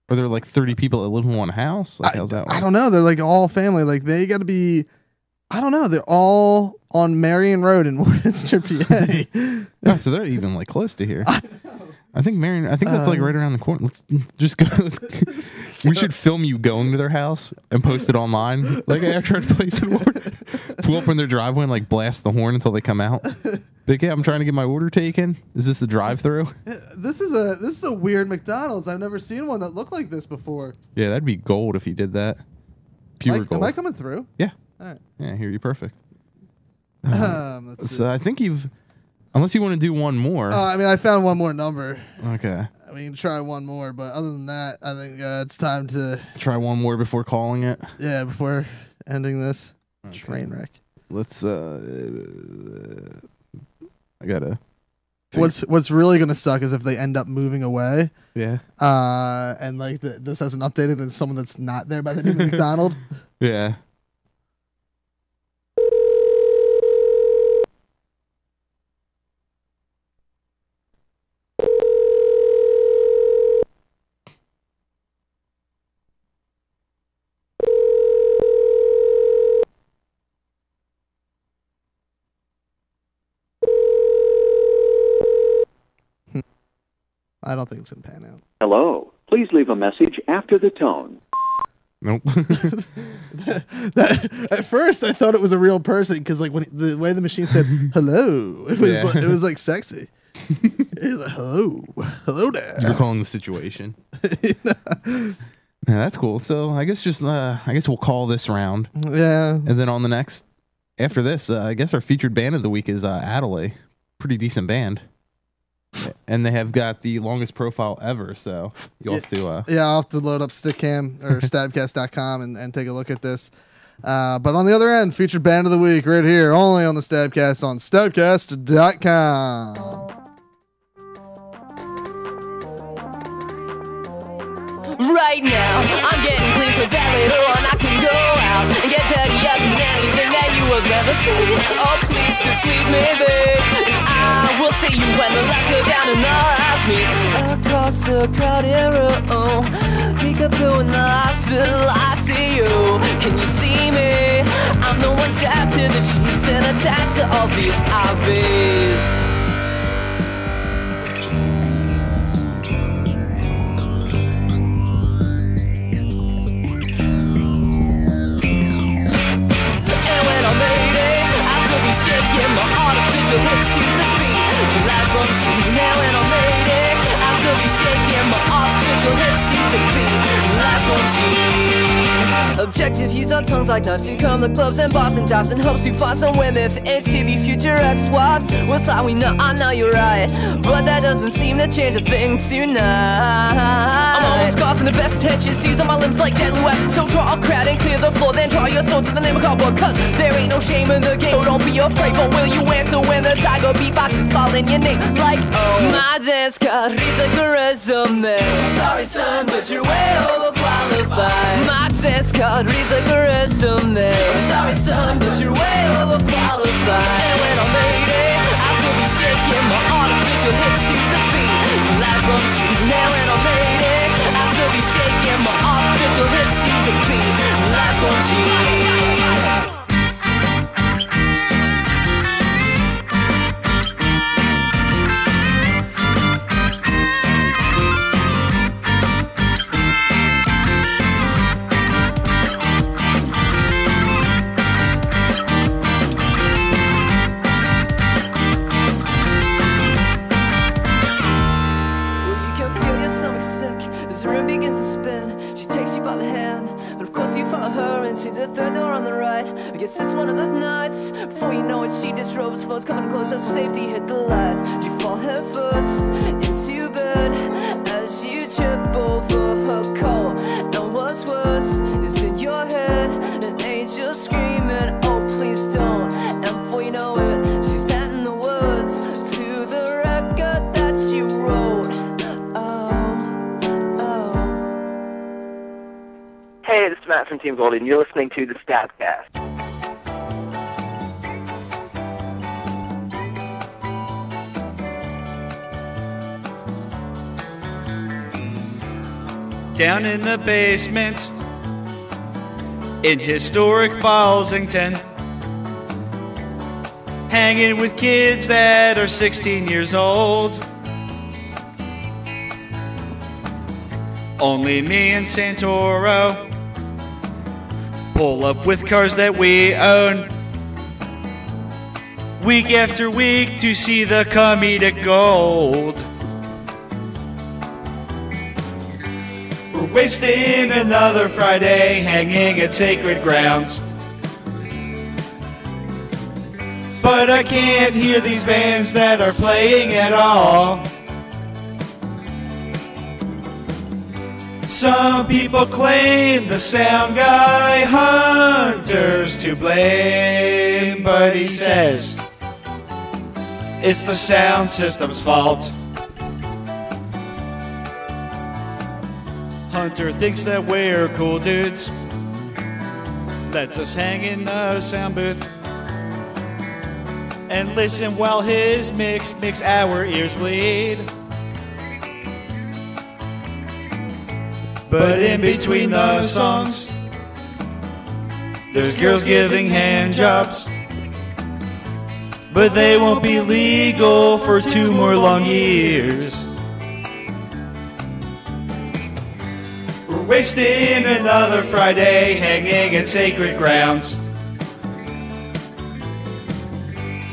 Are there like 30 people that live in one house? Like, how's that work? I don't know. They're like all family. Like they got to be. I don't know. They're all on Marion Road in Warminster, PA. Oh, so they're even like close to here. I think Marion. I think that's like right around the corner. Let's just go. We should film you going to their house and post it online. Like after I play some order, pull up in their driveway and like blast the horn until they come out. Big, yeah, I'm trying to get my order taken. Is this the drive-through? This is a weird McDonald's. I've never seen one that looked like this before. Yeah, that'd be gold if you did that. Pure gold. Am I coming through? Yeah. All right. Yeah, here you're perfect. Let's see. So I think you've, unless you want to do one more. I mean, I found one more number. Okay. We can try one more, but other than that, I think it's time to try one more before calling it. Yeah, before ending this train wreck. Let's. I gotta. What's really gonna suck is if they end up moving away. Yeah. And like this hasn't updated, and someone that's not there by the name of McDonald. Yeah. I don't think it's gonna pan out. Hello. Please leave a message after the tone. Nope. At first, I thought it was a real person because, like, when the way the machine said "hello," it was it was like sexy. It was like, hello there. You were calling the situation. Yeah, that's cool. So I guess we'll call this round. Yeah. And then on the next, after this, I guess our featured band of the week is Adelaide. Pretty decent band. And they have got the longest profile ever, so you'll have to... I'll have to load up Stickcam or Stabcast.com and take a look at this. But on the other end, featured band of the week right here, only on the Stabcast on Stabcast.com. Right now, I'm getting clean so that later on I can go out and get dirty up in anything that you have never seen. Oh, please just leave me be. I will see you when the lights go down and eyes me across the crowded room. Peekaboo in the hospital, I see you. Can you see me? I'm the one strapped to the sheets and attached to all these IVs. Shaking my artificial hips to the beat. The last one shooting now and I'm lady. I'll still be shaking my artificial hips to the beat. The last one shooting. Objective, use our tongues like knives to comb the clubs and bars and dives in hopes we find some women for HTV future ex-wives. We're sorry, we know, I know you're right, but that doesn't seem to change a thing tonight. I'm always causing the best intentions to use on my limbs like deadly weapons. So draw a crowd and clear the floor, then draw your sword to the name of cardboard. Cause there ain't no shame in the game, so don't be afraid. But will you answer when the tiger beatbox is calling your name? Like, oh, my dance card reads like a resume. Sorry son, but you're way overqualified. My dance card reads like a resume. Sorry son, but you're way overqualified. And when I'm lady, I'll still be shaking my artificial hips to the beat. The last one shooting now and I'm lady, I'll still be shaking my artificial hips to the beat. The last one shooting. The third door on the right. I guess it's one of those nights. Before you know it, she disrobes, floats coming close as for safety hit the lights. You fall head first into bed as you trip over her coat. And what's worse is in your head, an angel screaming, oh please don't. And before you know it, is Matt from Team Goldie, and you're listening to the Stabcast. Down in the basement in historic Ballsington, hanging with kids that are 16 years old. Only me and Santoro pull up with cars that we own, week after week, to see the comedic gold. We're wasting another Friday hanging at sacred grounds, but I can't hear these bands that are playing at all. Some people claim the sound guy Hunter's to blame, but he says it's the sound system's fault. Hunter thinks that we're cool dudes, lets us hang in the sound booth and listen while his mix makes our ears bleed. But in between the songs, there's girls giving hand jobs, but they won't be legal for 2 more long years. We're wasting another Friday hanging at sacred grounds,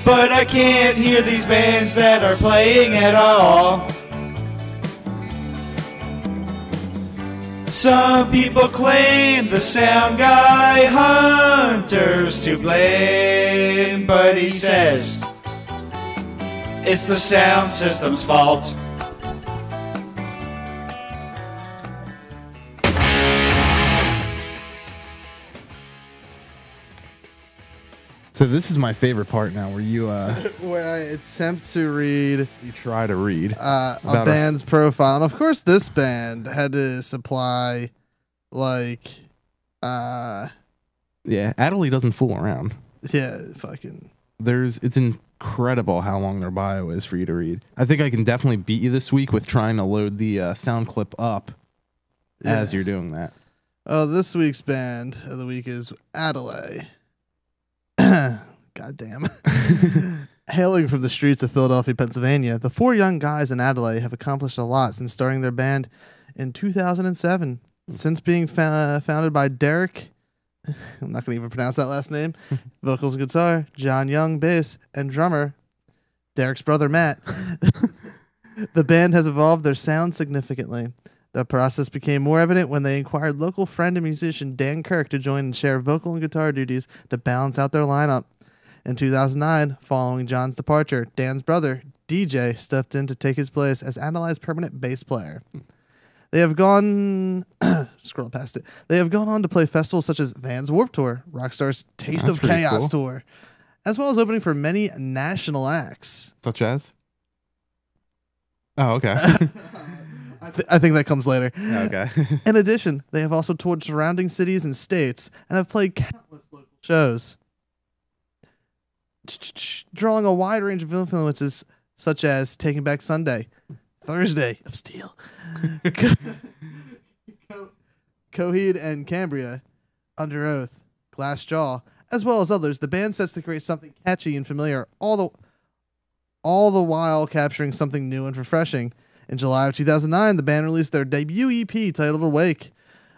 but I can't hear these bands that are playing at all. Some people claim the sound guy Hunter's to blame, but he says it's the sound system's fault. So this is my favorite part now, where you where I attempt to read. You try to read a band's profile, and of course, this band had to supply, like, yeah, Adelaide doesn't fool around. Yeah, fucking. It's incredible how long their bio is for you to read. I think I can definitely beat you this week with trying to load the sound clip up as you're doing that. Oh, this week's band of the week is Adelaide. God damn. Hailing from the streets of Philadelphia, Pennsylvania, the 4 young guys in Adelaide have accomplished a lot since starting their band in 2007. Since being founded by Derek, I'm not going to even pronounce that last name, vocals and guitar, John Young, bass, and drummer, Derek's brother, Matt. The band has evolved their sound significantly. The process became more evident when they inquired local friend and musician Dan Kirk to join and share vocal and guitar duties to balance out their lineup. In 2009, following John's departure, Dan's brother, DJ, stepped in to take his place as Adelaide's permanent bass player. They have gone... scroll past it. They have gone on to play festivals such as Vans Warped Tour, Rockstar's Taste of Chaos Tour, as well as opening for many national acts. Such as? Oh, okay. I think that comes later. Okay. In addition, they have also toured surrounding cities and states and have played countless local shows, drawing a wide range of influences such as Taking Back Sunday, Thursday of Steel, Coheed and Cambria, Under Oath, Glass Jaw, as well as others. The band sets to create something catchy and familiar, all the while capturing something new and refreshing. In July of 2009, the band released their debut EP titled Awake.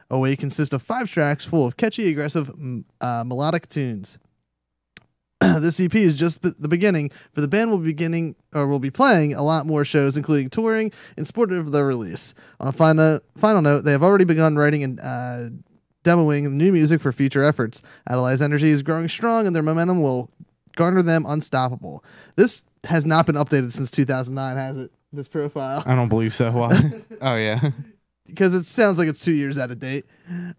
Awake consists of 5 tracks full of catchy, aggressive, melodic tunes. This EP is just the beginning, for the band will be playing a lot more shows, including touring in support of their release. On a final note, they have already begun writing and demoing new music for future efforts. Adelaide's energy is growing strong, and their momentum will garner them unstoppable. This has not been updated since 2009, has it? This profile. I don't believe so. Why? Oh, yeah. Because it sounds like it's 2 years out of date.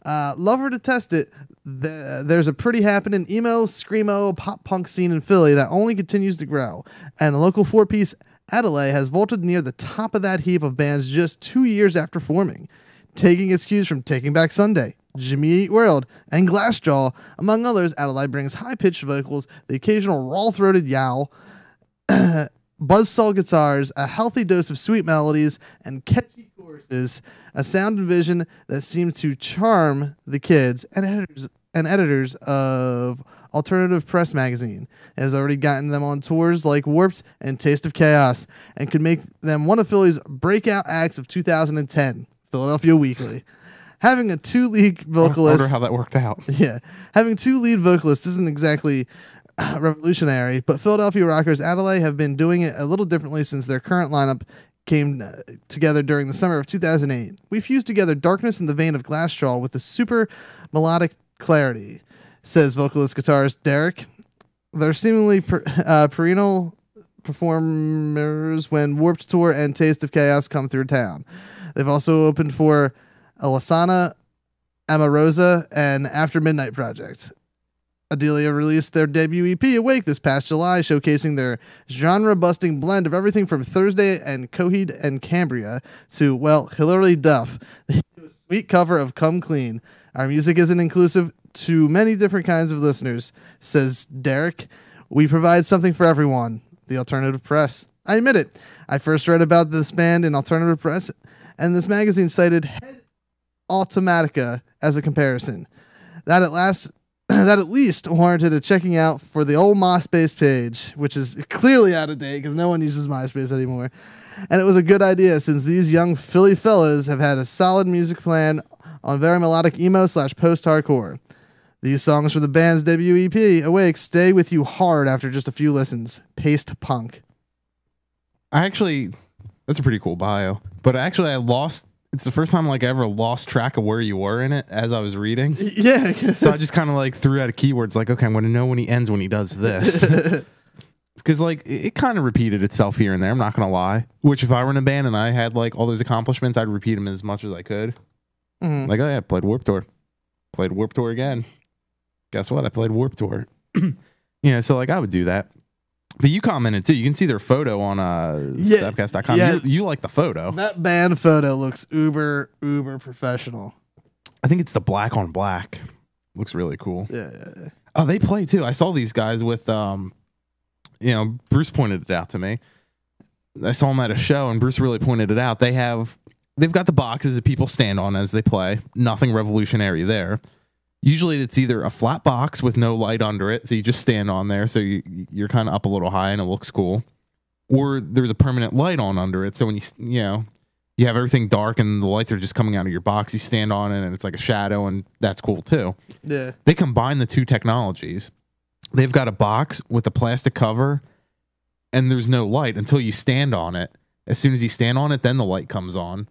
Love her to test it. There's a pretty happening emo, screamo, pop punk scene in Philly that only continues to grow. And the local 4-piece Adelaide has vaulted near the top of that heap of bands just 2 years after forming, taking its cues from Taking Back Sunday, Jimmy Eat World, and Glassjaw. Among others, Adelaide brings high-pitched vocals, the occasional raw-throated yowl, buzzsaw guitars, a healthy dose of sweet melodies, and catchy choruses, a sound and vision that seems to charm the kids and editors of Alternative Press magazine. It has already gotten them on tours like Warped and Taste of Chaos, and could make them one of Philly's breakout acts of 2010, Philadelphia Weekly. Having a two-lead vocalist... I wonder how that worked out. Yeah. Having two lead vocalists isn't exactly revolutionary, but Philadelphia rockers Adelaide have been doing it a little differently since their current lineup came together during the summer of 2008. We fused together darkness in the vein of Glassjaw with a super melodic clarity, says vocalist guitarist Derek. They're seemingly perennial performers when Warped Tour and Taste of Chaos come through town. They've also opened for Alasana, Amarosa, and After Midnight projects. Adelia released their debut EP, Awake, this past July, showcasing their genre-busting blend of everything from Thursday and Coheed and Cambria to, well, Hilary Duff. They do a sweet cover of Come Clean. Our music isn't inclusive to many different kinds of listeners, says Derek. We provide something for everyone. The Alternative Press. I admit it. I first read about this band in Alternative Press, and this magazine cited Head Automatica as a comparison. That at least warranted a checking out for the old MySpace page, which is clearly out of date because no one uses MySpace anymore. And it was a good idea since these young Philly fellas have had a solid music plan on very melodic emo / post-hardcore. These songs from the band's debut EP, Awake, stay with you hard after just a few listens. Paste punk. That's a pretty cool bio. But actually, it's the first time like I ever lost track of where you were in it as I was reading. Yeah. So I just kind of like threw out a keywords like, okay, I'm going to know when he ends when he does this. Because like it kind of repeated itself here and there. I'm not going to lie. Which if I were in a band and I had like all those accomplishments, I'd repeat them as much as I could. Mm. Like, oh yeah, played Warped Tour. Played Warped Tour again. Guess what? I played Warped Tour. So like I would do that. But you commented too. You can see their photo on Stabcast.com. Yeah. You like the photo. That band photo looks uber professional. I think it's the black on black. Looks really cool. Yeah. Oh, they play too. I saw these guys with Bruce pointed it out to me. I saw them at a show and Bruce really pointed it out. They've got the boxes that people stand on as they play. Nothing revolutionary there. Usually it's either a flat box with no light under it, so you just stand on there, so you're kind of up a little high and it looks cool. Or there's a permanent light on under it, so when you have everything dark and the lights are just coming out of your box, you stand on it and it's like a shadow, and that's cool too. Yeah. They combine the two technologies. They've got a box with a plastic cover, and there's no light until you stand on it. As soon as you stand on it, then the light comes on.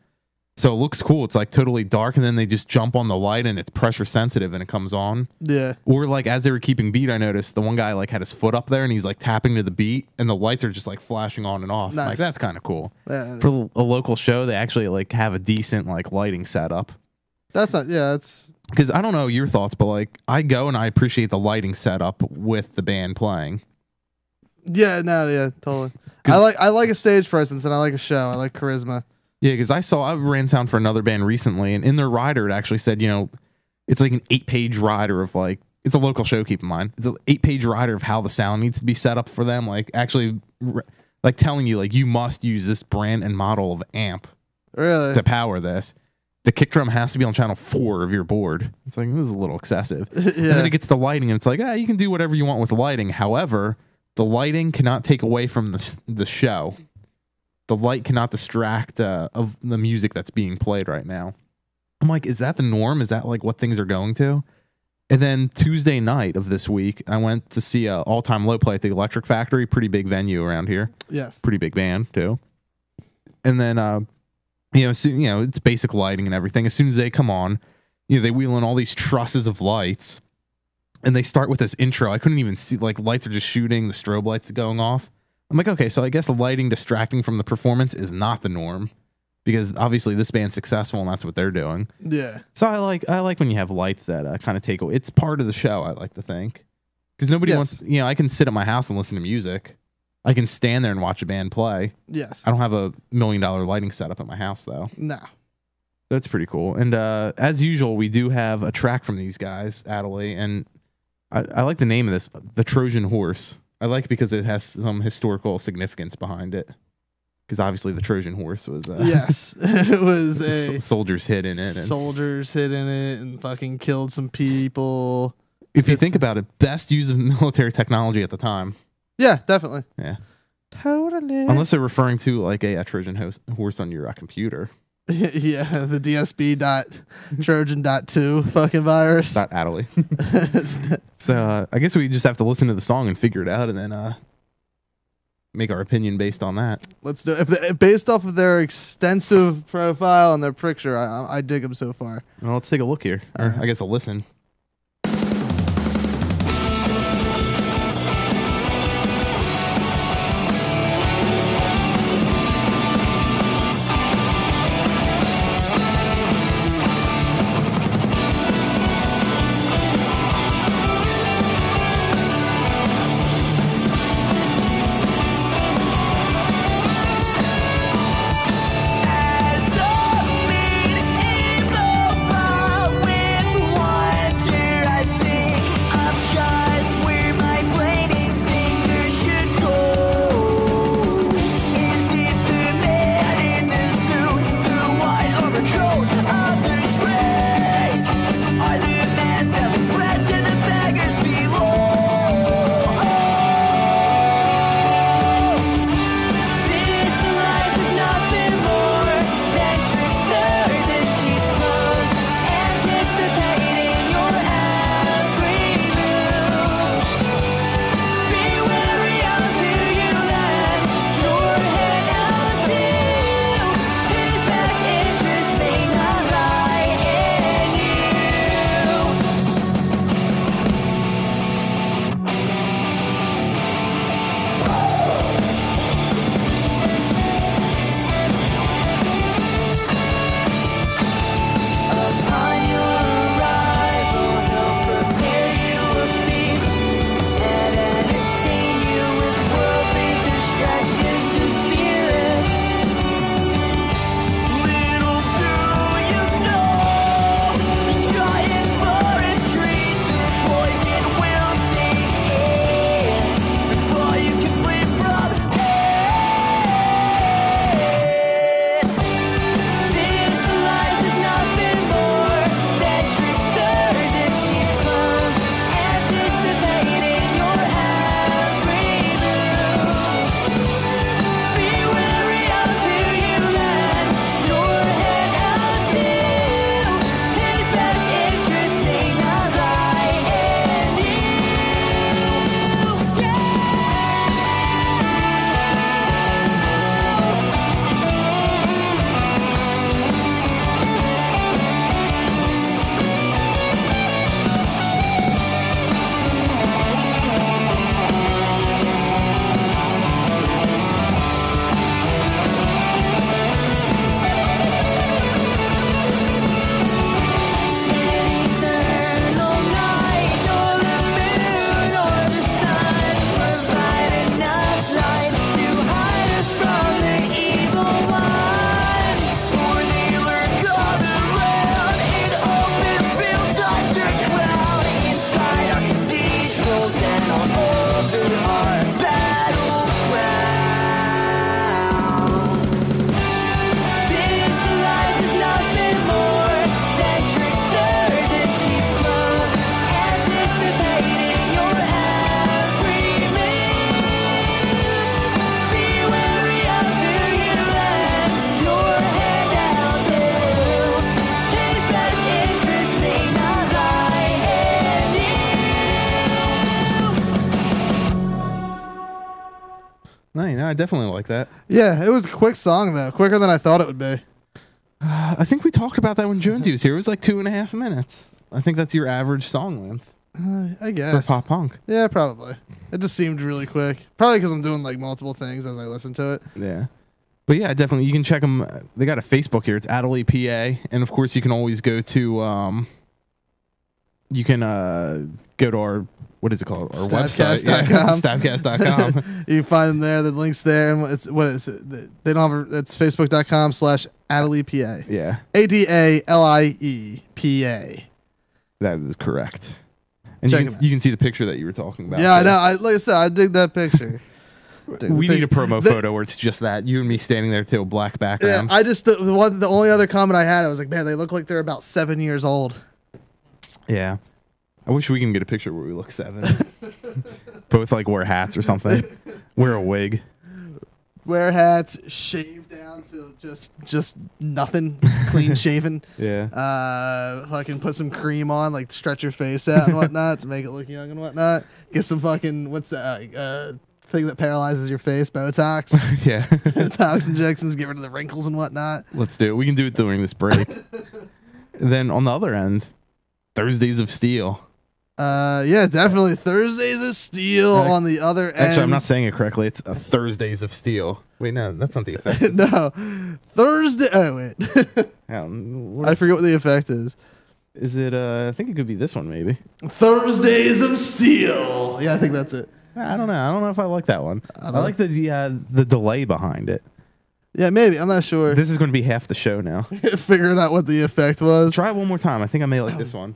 So it looks cool. It's like totally dark, and then they just jump on the light, and it's pressure sensitive, and it comes on. Yeah. Or like as they were keeping beat, I noticed the one guy like had his foot up there, and he's like tapping to the beat, and the lights are just like flashing on and off. Nice. Like that's kind of cool. Yeah, For a local show, they actually like have a decent like lighting setup. That's because I don't know your thoughts, but like I go and I appreciate the lighting setup with the band playing. Yeah, totally. I like a stage presence, and I like a show. I like charisma. Yeah, because I ran sound for another band recently, and in their rider it actually said, it's like an 8-page rider of like, it's a local show, keep in mind. It's an 8-page rider of how the sound needs to be set up for them, like actually like telling you like you must use this brand and model of amp really to power this. The kick drum has to be on channel 4 of your board. It's like, this is a little excessive. Yeah. And then it gets the lighting, and it's like, you can do whatever you want with the lighting. However, the lighting cannot take away from the show. The light cannot distract of the music that's being played right now. I'm like, is that the norm? Is that like what things are going to? And then Tuesday night of this week, I went to see All Time Low play at the Electric Factory. Pretty big venue around here. Yes. Pretty big band too. And then, it's basic lighting and everything. As soon as they come on, they wheel in all these trusses of lights. And they start with this intro. I couldn't even see, like, lights are just shooting, the strobe lights are going off. I'm like, okay, so I guess the lighting distracting from the performance is not the norm, because obviously this band's successful and that's what they're doing. Yeah. So I like when you have lights that kind of take away. It's part of the show, I like to think, because nobody wants. I can sit at my house and listen to music. I can stand there and watch a band play. Yes. I don't have a $1 million lighting setup at my house though. No. That's pretty cool. And as usual, we do have a track from these guys, Adelaide, and I like the name of this, The Trojan Horse. I like it because it has some historical significance behind it. Because obviously the Trojan horse was yes, it was a soldiers hid in it. Soldiers hid in it and fucking killed some people. If you think about it, best use of military technology at the time. Yeah, definitely. Yeah, totally. Unless they're referring to like a Trojan horse on your computer. Yeah, the DSB.Trojan.2 fucking virus. Adelaide. So I guess we just have to listen to the song and figure it out, and then make our opinion based on that. Let's do it. Based off of their extensive profile and their picture, I dig them so far. Well, let's take a look here. Or I guess a listen. No, I definitely like that. Yeah, it was a quick song though, quicker than I thought it would be. I think we talked about that when Jonesy was here. It was like 2.5 minutes. I think that's your average song length. I guess. For pop punk. Yeah, probably. It just seemed really quick. Probably because I'm doing like multiple things as I listen to it. Yeah. But yeah, definitely. You can check them. They got a Facebook here. It's Adelaide, PA. And of course, you can always go to You can go to our, what is it called? Our website. Stabcast.com. Stabcast.com. You can find them there. The link's there. And what is it? They don't have. It's facebook.com/AdaliePA. Yeah. ADALIEPA. That is correct. And Check you can see the picture that you were talking about. Yeah, I there. know. Like I said, I dig that picture. We need a promo photo where it's just that you and me standing there too, black Yeah, background. I just the only other comment I had, I was like, man, they look like they're about 7 years old. Yeah. I wish we can get a picture where we look 7. Both like wear hats or something. Wear a wig. Wear hats, shave down to just nothing, clean shaven. Yeah. Fucking put some cream on, like stretch your face out and whatnot to make it look young and whatnot. Get some fucking what's that thing that paralyzes your face? Botox. Yeah. Botox injections, get rid of the wrinkles and whatnot. Let's do it. We can do it during this break. Then on the other end, Thursdays of Steel. Yeah, definitely Thursdays of Steel on the other end. Actually, I'm not saying it correctly. It's Thursdays of Steel. Wait, no, that's not the effect. No, Thursday. Oh wait, I forget what the effect is. Is it? I think it could be this one, maybe. Thursdays of Steel. Yeah, I think that's it. I don't know. I don't know if I like that one. I like the delay behind it. Yeah, maybe. I'm not sure. This is going to be half the show now. Figuring out what the effect was. Try it one more time. I think I may like this one.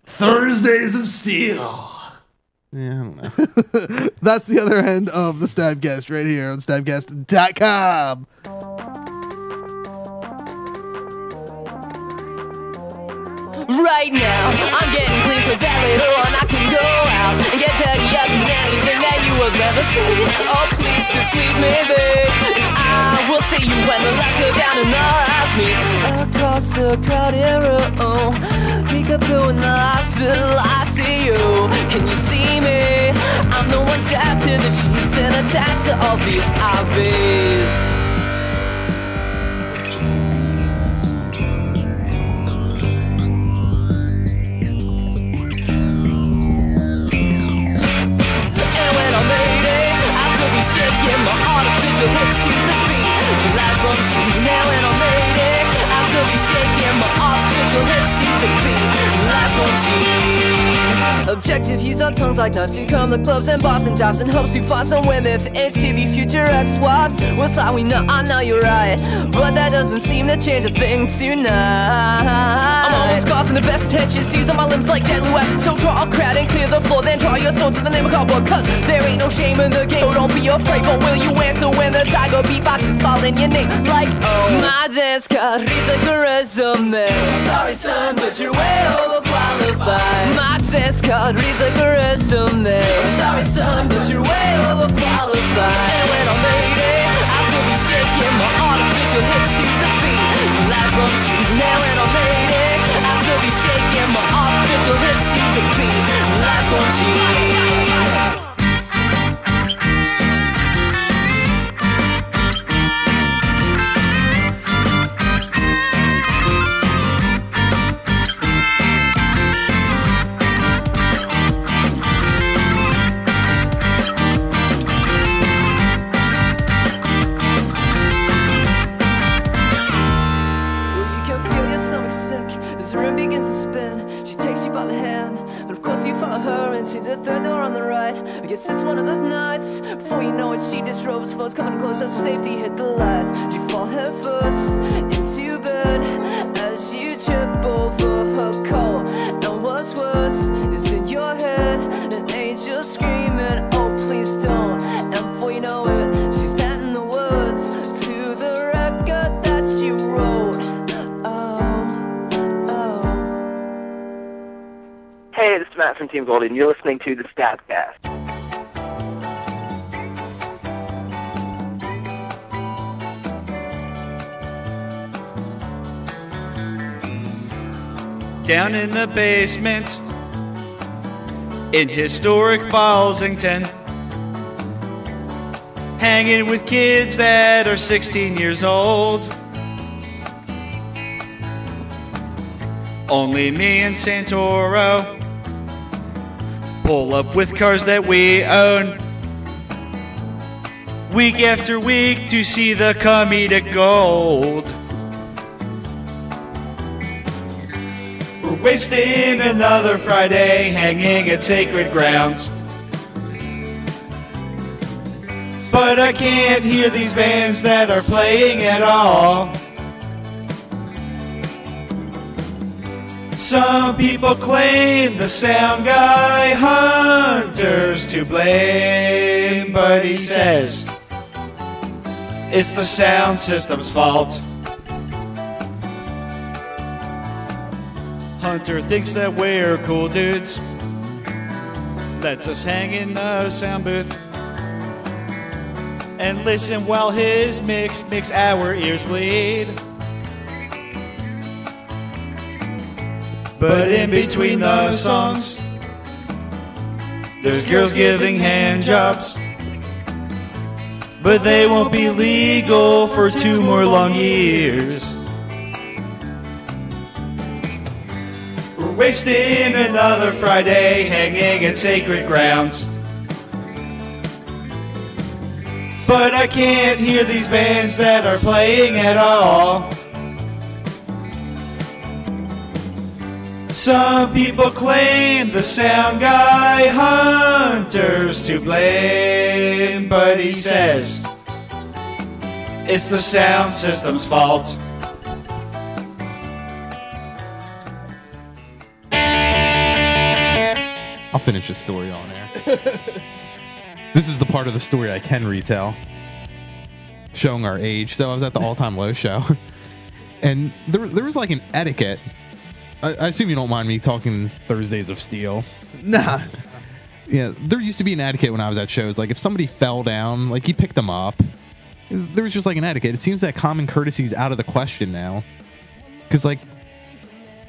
Thursdays of Steel. Yeah, I don't know. That's the other end of the Stabcast right here on Stabcast.com. Right now, I'm getting clean so that later on I can go out and get dirty up in anything that you have never seen. Oh, please just leave me be. I will see you when the lights go down and eyes me across the crowded room. Peekaboo in the hospital, I see you. Can you see me? I'm the one strapped to the sheets and attached to all these IVs. Shaking my artificial hips to the beat. The last one shooting now and I'm lady. I'll still be shaking my artificial hips to the beat. The last one shooting. Objective use our tongues like knives to come the clubs and bars and dives in hopes we find some women for HTV future ex-wives. What's like we know, I know you're right, but that doesn't seem to change a thing tonight. I'm always causing the best tensions to use on my limbs like deadly weapons. So draw a crowd and clear the floor, then draw your sword to the name of cardboard. Cause there ain't no shame in the game, so don't be afraid. But will you answer when the tiger beatbox is calling your name? Like, oh, my dance card reads like a resume. Sorry son, but you're way overqualified. My dance card reads like a resume. Sorry son, but you're way overqualified. And when I'm lady, I'll still be shaking my artificial hips to the beat. The last one shooting now and I'm lady, I'll still be shaking my artificial hips to the beat. The last one shooting. The third door on the right. I guess it's one of those nights. Before you know it, she disrobes, floats coming close as for safety. Hit the lights. You fall head first into bed as you trip over her coat. And what's worse is in your head an angel screaming, "Oh, please don't!" And before you know it, she's panting the words to the record that you wrote. Hey, this is Matt from Team Goldie, and you're listening to the Stabcast. Down in the basement in historic Ballsington, hanging with kids that are 16 years old. Only me and Santoro pull up with cars that we own, week after week, to see the comedic gold. We're wasting another Friday hanging at sacred grounds. But I can't hear these bands that are playing at all. Some people claim the sound guy Hunter's to blame, but he says it's the sound system's fault. Hunter thinks that we're cool dudes, lets us hang in the sound booth and listen while his mix makes our ears bleed. But in between the songs, there's girls giving hand jobs, but they won't be legal for 2 more long years. We're wasting another Friday hanging at sacred grounds. But I can't hear these bands that are playing at all. Some people claim the sound guy Hunter's to blame, but he says it's the sound system's fault. I'll finish this story on air. This is the part of the story I can retell, showing our age. So I was at the All Time Low show, and there was like an etiquette. I assume you don't mind me talking Thursdays of Steel. Nah. Yeah, there used to be an etiquette when I was at shows. Like if somebody fell down, like you picked them up. There was just like an etiquette. It seems that common courtesy is out of the question now. Because like,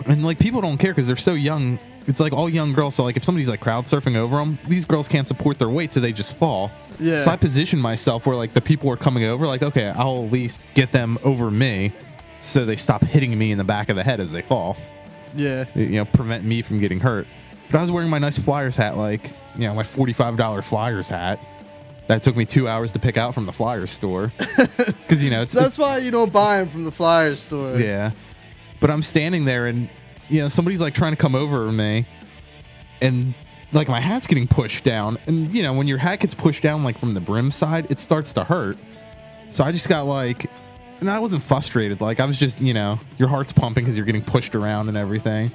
and like people don't care because they're so young. It's like all young girls. So like if somebody's like crowd surfing over them, these girls can't support their weight, so they just fall. Yeah. So I positioned myself where like the people were coming over, like, okay, I'll at least get them over me so they stop hitting me in the back of the head as they fall. Yeah. You know, prevent me from getting hurt. But I was wearing my nice Flyers hat, like, you know, my $45 Flyers hat. That took me 2 hours to pick out from the Flyers store. Because, you know, that's why you don't buy them from the Flyers store. Yeah. But I'm standing there and, you know, somebody's like trying to come over me. And like my hat's getting pushed down. And, you know, when your hat gets pushed down like from the brim side, it starts to hurt. So I just got like, and I wasn't frustrated. Like I was just, you know, your heart's pumping because you're getting pushed around and everything.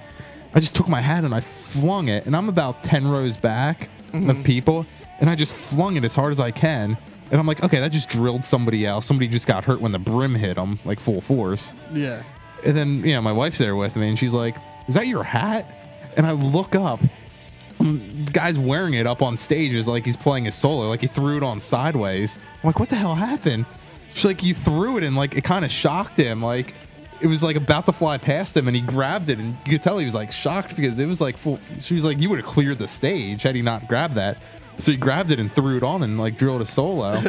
I just took my hat and I flung it. And I'm about 10 rows back of people. And I just flung it as hard as I can. And I'm like, okay, that just drilled somebody else. Somebody just got hurt when the brim hit them, like full force. Yeah. And then, you know, my wife's there with me and she's like, is that your hat? And I look up. The guy's wearing it up on stage as like he's playing his solo. Like he threw it on sideways. I'm like, what the hell happened? She's like, you threw it and like it kind of shocked him. Like it was like about to fly past him and he grabbed it and you could tell he was like shocked because it was like full. She was like, you would have cleared the stage had he not grabbed that. So he grabbed it and threw it on and like drilled a solo.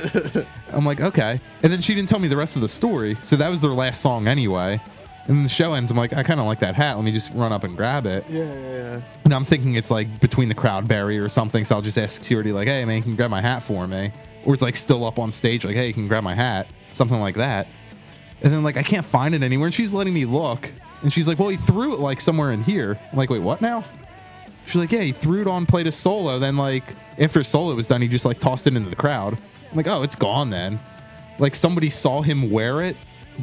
I'm like, okay. And then she didn't tell me the rest of the story. So that was their last song anyway. And the show ends. I'm like, I kind of like that hat. Let me just run up and grab it. Yeah. And I'm thinking it's like between the crowd barrier or something. So I'll just ask security like, hey man, can you grab my hat for me? Or it's like still up on stage like, hey, you can grab my hat. Something like that. And then like, I can't find it anywhere. And she's letting me look. And she's like, well, he threw it like somewhere in here. I'm like, wait, what now? She's like, yeah, he threw it on, played a solo. Then like after his solo was done, he just like tossed it into the crowd. I'm like, oh, it's gone then. Like somebody saw him wear it,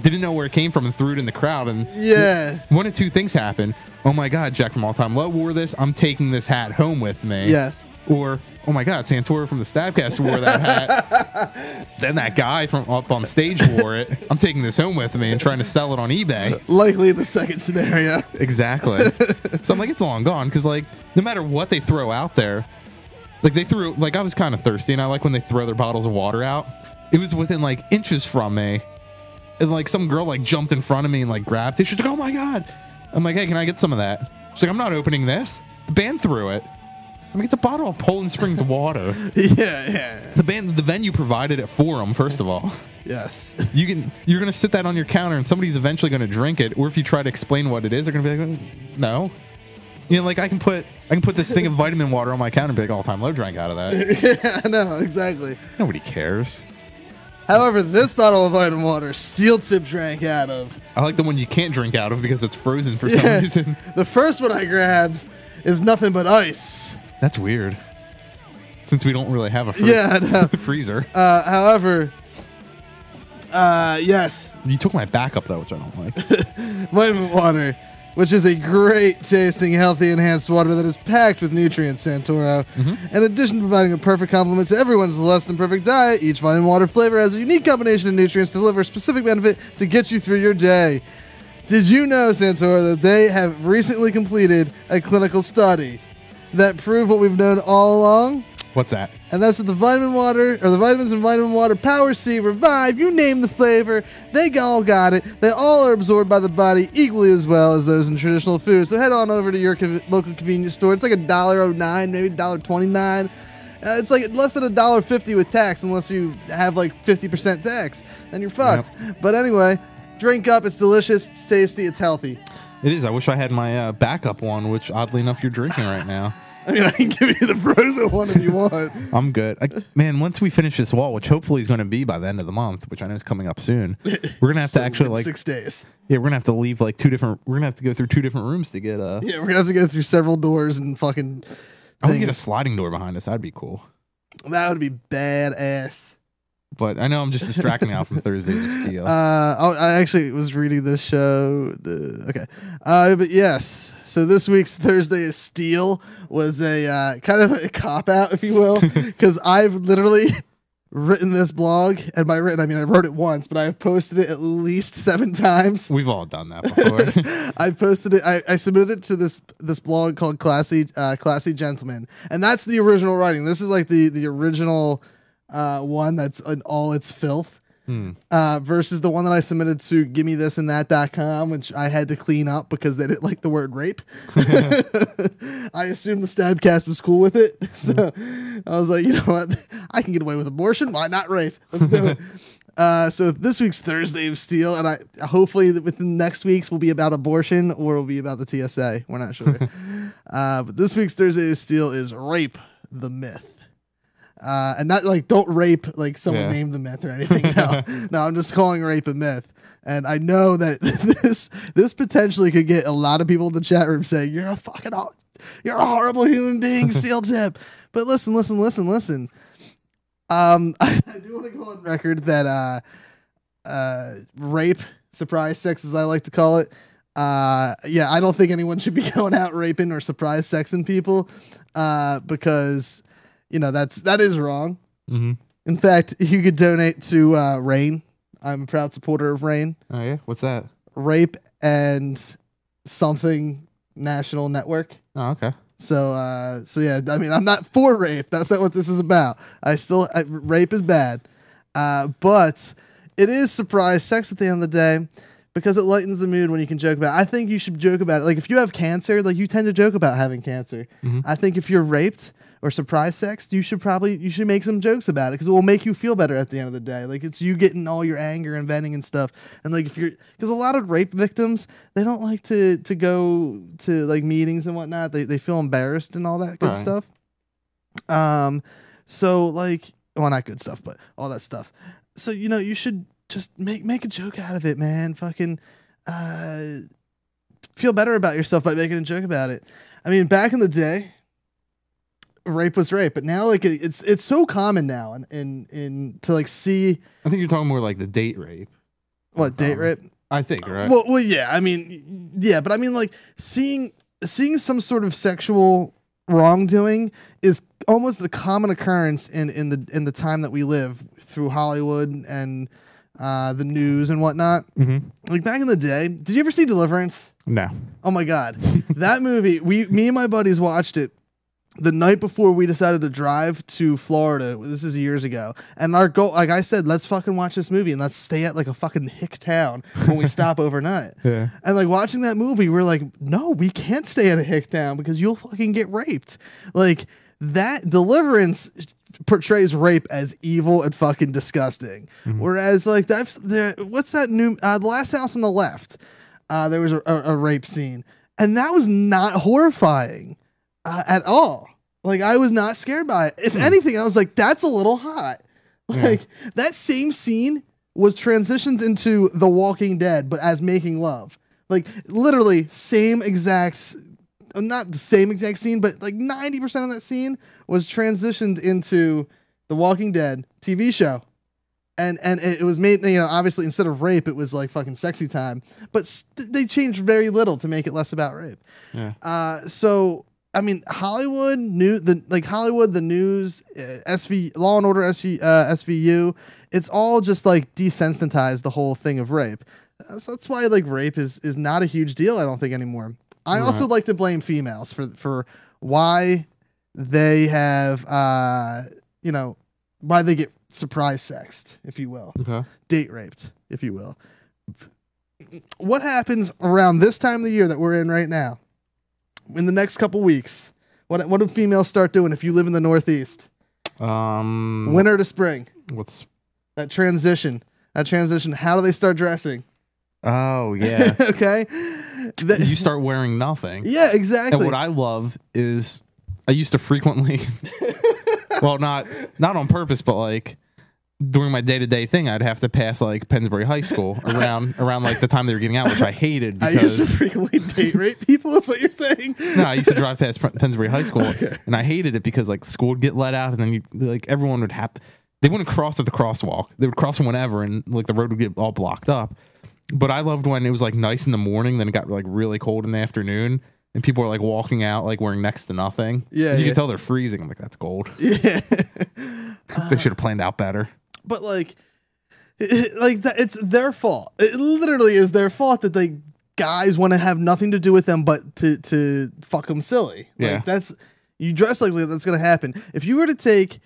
didn't know where it came from and threw it in the crowd. And yeah, one of two things happened. Oh my God, Jack from All Time Low wore this. I'm taking this hat home with me. Yes. Or, oh my God, Santoro from the Stabcast wore that hat. Then that guy from up on stage wore it. I'm taking this home with me and trying to sell it on eBay. Likely the second scenario. Exactly. So I'm like, it's long gone. Because like, no matter what they throw out there, like they threw, like I was kind of thirsty and I like when they throw their bottles of water out. It was within like inches from me. And like some girl like jumped in front of me and like grabbed it. She's like, oh my God. I'm like, hey, can I get some of that? She's like, I'm not opening this. The band threw it. I mean, it's a bottle of Poland Springs water. Yeah. The venue provided it for them, first of all. Yes. You're gonna sit that on your counter and somebody's eventually gonna drink it. Or if you try to explain what it is, they're gonna be like, no. You know, like I can put this thing of vitamin water on my counter and be like, All Time Low drank out of that. Yeah, I know, exactly. Nobody cares. However, this bottle of vitamin water, Steel Tip drank out of. I like the one you can't drink out of because it's frozen for some reason. The first one I grabbed is nothing but ice. That's weird. Since we don't really have a freezer. However, yes. You took my backup though, which I don't like. Vitamin water, which is a great tasting, healthy, enhanced water that is packed with nutrients, Santoro. In addition to providing a perfect complement to everyone's less than perfect diet, each vitamin water flavor has a unique combination of nutrients to deliver a specific benefit to get you through your day. Did you know, Santoro, that they have recently completed a clinical study that proved what we've known all along? What's that? And that's that the vitamin water, or the vitamins in vitamin water, Power C, Revive, you name the flavor, they all got it. They all are absorbed by the body equally as well as those in traditional food. So head on over to your local convenience store. It's like $1.09, maybe $1.29. It's like less than $1.50 with tax, unless you have like 50% tax. Then you're fucked. Yep. But anyway, drink up. It's delicious. It's tasty. It's healthy. It is. I wish I had my backup one, which oddly enough you're drinking right now. I mean, I can give you the frozen one if you want. I'm good. Man, once we finish this wall, which hopefully is going to be by the end of the month, which I know is coming up soon, we're going to have to actually like 6 days. Yeah, we're going to have to leave like we're going to have to go through 2 different rooms to get Yeah, we're going to have to go through several doors and fucking I would get a sliding door behind us. That'd be cool. That would be badass. But I know I'm just distracting now from Thursdays of Steel. I actually was reading this show. But yes. So this week's Thursday is Steel was a kind of a cop out, if you will, because I've literally written this blog, and by written I mean I wrote it once, but I've posted it at least 7 times. We've all done that before. I posted it. I submitted it to this blog called Classy Gentleman, and that's the original writing. This is like the original. One that's in all its filth versus the one that I submitted to gimmethисandthat.com, which I had to clean up because they didn't like the word rape. I assumed the Stabcast was cool with it. So I was like, you know what? I can get away with abortion. Why not rape? Let's do it. So this week's Thursday of Steel, and I hopefully within next week's will be about abortion or will be about the TSA. We're not sure. But this week's Thursday of Steel is Rape the Myth. And not like don't rape like someone named the myth or anything. No, I'm just calling rape a myth. And I know that this potentially could get a lot of people in the chat room saying you're a horrible human being, Steel Tip. But listen. I do want to go on record that rape, surprise sex, as I like to call it. I don't think anyone should be going out raping or surprise sexing people, because. You know, that is wrong. In fact, you could donate to RAIN. I'm a proud supporter of RAIN. Oh, yeah? What's that? Rape and Something National Network. Oh, okay. So yeah, I mean, I'm not for rape. That's not what this is about. Rape is bad. But it is surprise sex at the end of the day because it lightens the mood when you can joke about it. I think you should joke about it. Like, if you have cancer, like, you tend to joke about having cancer. I think if you're raped or surprise sex, you should make some jokes about it because it will make you feel better at the end of the day. Like, it's you getting all your anger and venting and stuff. And like, because a lot of rape victims, they don't like to go to like meetings and whatnot. They feel embarrassed and all that good stuff. So like, well, not good stuff, but all that stuff. So, you know, you should just make a joke out of it, man. Fucking feel better about yourself by making a joke about it. I mean, back in the day, rape was rape, but now like it's so common now in to like see. I think you're talking more like the date rape. What, date rape? I think, right? Well, yeah. I mean, yeah, but I mean, like seeing some sort of sexual wrongdoing is almost a common occurrence in the time that we live through Hollywood and the news and whatnot. Like back in the day, did you ever see Deliverance? No. Oh my God, that movie. Me and my buddies watched it the night before we decided to drive to Florida. This is years ago. And our goal, like I said, let's fucking watch this movie and let's stay at like a fucking hick town when we stop overnight. Yeah. And like watching that movie, we're like, no, we can't stay at a hick town because you'll fucking get raped. Like that Deliverance portrays rape as evil and fucking disgusting. Whereas like what's that new, The Last House on the Left, there was a rape scene and that was not horrifying. At all. Like, I was not scared by it. If anything, I was like, that's a little hot. Like that same scene was transitioned into The Walking Dead, but as making love. Like literally same exact, not the same exact scene, but like 90% of that scene was transitioned into The Walking Dead TV show. And it was made, obviously instead of rape, it was like fucking sexy time, but they changed very little to make it less about rape. Yeah. So I mean, Hollywood, the news, Law and Order, SVU, it's all just like desensitized the whole thing of rape. So that's why like rape is not a huge deal, I don't think, anymore. I also like to blame females for why they have, why they get surprise sexed, if you will. Okay. Date raped, if you will. What happens around this time of the year that we're in right now? In the next couple weeks, what do females start doing if you live in the Northeast? Winter to spring. What's that transition? How do they start dressing? Oh yeah. Okay. You start wearing nothing. Yeah, exactly. And what I love is I used to frequently, well, not on purpose, but like during my day-to-day thing, I'd have to pass like Pennsbury High School around like the time they were getting out, which I hated. Because I used to frequently date rape people. Is what you're saying? No, I used to drive past Pennsbury High School, and I hated it because like school would get let out, and then everyone would have. They wouldn't cross at the crosswalk. They would cross whenever, and like the road would get all blocked up. But I loved when it was like nice in the morning, then it got like really cold in the afternoon, and people were like walking out like wearing next to nothing. Yeah, and you could tell they're freezing. I'm like, that's gold. Yeah. They should have planned out better. But like that, it's their fault. It literally is their fault that like guys want to have nothing to do with them but to fuck them silly. Yeah. Like that's, you dress like that's gonna happen. If you were to take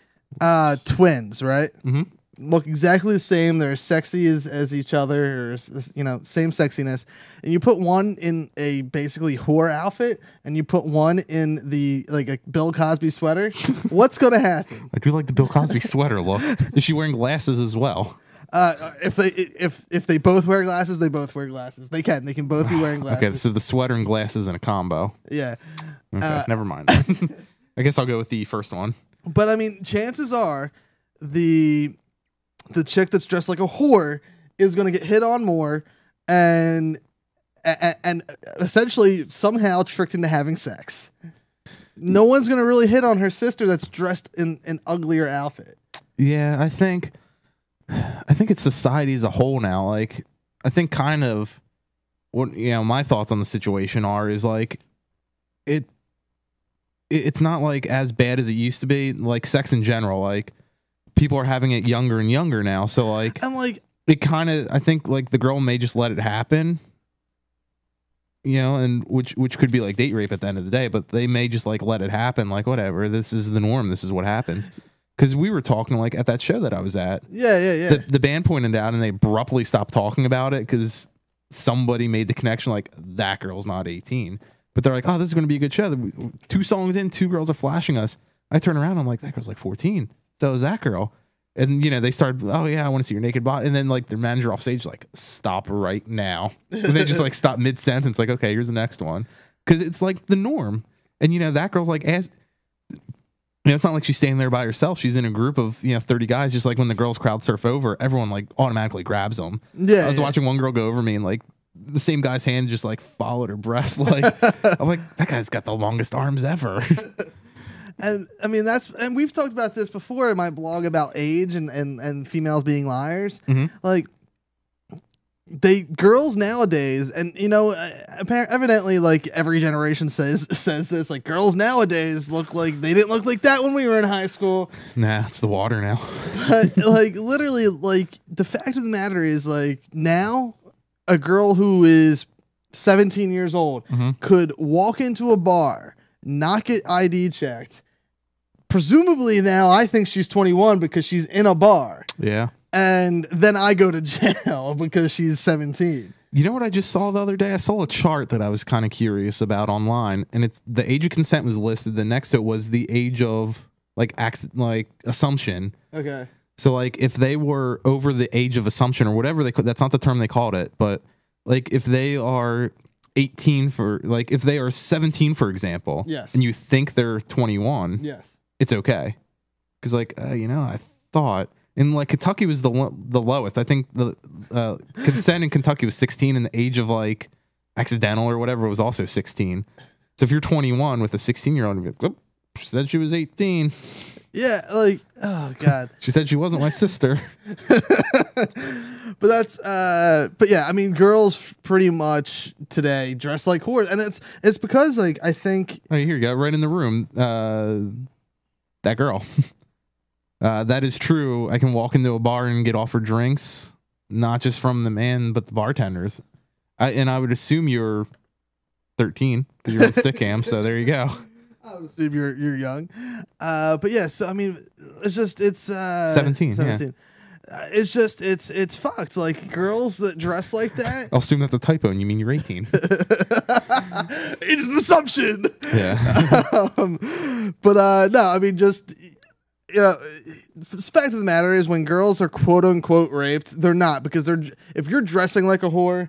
twins, right? Mm-hmm. Look exactly the same. They're as sexy as each other, or same sexiness. And you put one in a basically whore outfit, and you put one in the like a Bill Cosby sweater. What's gonna happen? I do like the Bill Cosby sweater look. Is she wearing glasses as well? If they both wear glasses, they both wear glasses. They can both be wearing glasses. Okay, so the sweater and glasses in a combo. Yeah. Okay, never mind. I guess I'll go with the first one. But I mean, chances are the chick that's dressed like a whore is going to get hit on more and essentially somehow tricked into having sex. No one's going to really hit on her sister that's dressed in an uglier outfit. Yeah, I think it's society as a whole now. Like, I think kind of what my thoughts on the situation is like it's not like as bad as it used to be. Like sex in general, like people are having it younger and younger now. So like, and like it kind of, I think like the girl may just let it happen, and which could be like date rape at the end of the day, but they may just like let it happen. Like, whatever, this is the norm. This is what happens. Cause we were talking like at that show that I was at. Yeah. The band pointed out and they abruptly stopped talking about it because somebody made the connection like that girl's not 18. But they're like, oh, this is going to be a good show. 2 songs in, 2 girls are flashing us. I turn around, I'm like, that girl's like 14. So is that girl. And, they started, oh, yeah, I want to see your naked body. And then, like, their manager off stage, like, stop right now. And they just, like, stop mid-sentence, like, okay, here's the next one. Because it's, like, the norm. And, that girl's, like, it's not like she's standing there by herself. She's in a group of, 30 guys. Just like when the girls crowd surf over, everyone, like, automatically grabs them. Yeah. I was watching one girl go over me and, like, the same guy's hand just like followed her breast. Like, I'm like, that guy's got the longest arms ever. And I mean, and we've talked about this before in my blog about age and females being liars. Mm-hmm. Like girls nowadays, and evidently like every generation says this, like girls nowadays they didn't look like that when we were in high school. Nah, it's the water now. But like literally, like the fact of the matter is like now, a girl who is 17 years old could walk into a bar, not get ID checked. Presumably now I think she's 21 because she's in a bar. Yeah. And then I go to jail because she's 17. You know what I just saw the other day? I saw a chart that I was kind of curious about online, and it's the age of consent was listed. The next to it was the age of like assumption. Okay. So, like, if they were over the age of assumption or whatever that's not the term they called it, but, like, if they are 18 if they are 17, for example, yes, and you think they're 21, yes, it's okay. Because, like, I thought, And like Kentucky was the lowest. I think the consent in Kentucky was 16, and the age of like accidental or whatever was also 16. So if you're 21 with a 16-year-old, oh, she said she was 18. Yeah, like, oh god. She said she wasn't my sister. But that's but yeah, I mean, girls pretty much today dress like whores, and it's because like I think. Oh, here you go, right in the room. That girl. That is true. I can walk into a bar and get offered drinks, not just from the man, but the bartenders. And I would assume you're 13 because you're on Stickam. So there you go. I would assume you're young. But yeah, so I mean, it's 17. 17. Yeah. It's fucked. Like girls that dress like that. I'll assume that's a typo and you mean you're 18. It's an assumption. Yeah. But no, I mean, just, you know, the fact of the matter is when girls are quote unquote raped, they're not, because if you're dressing like a whore,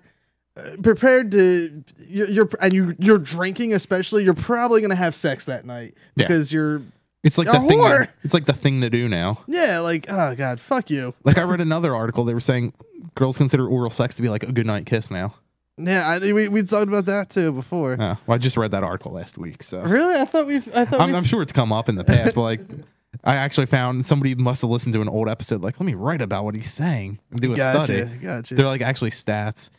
prepared to you're drinking, especially, you're probably gonna have sex that night because you're. It's like the thing. It's like the thing to do now. Yeah, like, oh god, fuck you. Like I read another article. They were saying girls consider oral sex to be like a goodnight kiss now. Yeah, we talked about that too before. Well, I just read that article last week. So really, I'm sure it's come up in the past, but like I actually found somebody must have listened to an old episode. Like, let me write about what he's saying and do a study. Gotcha. They're like actually stats.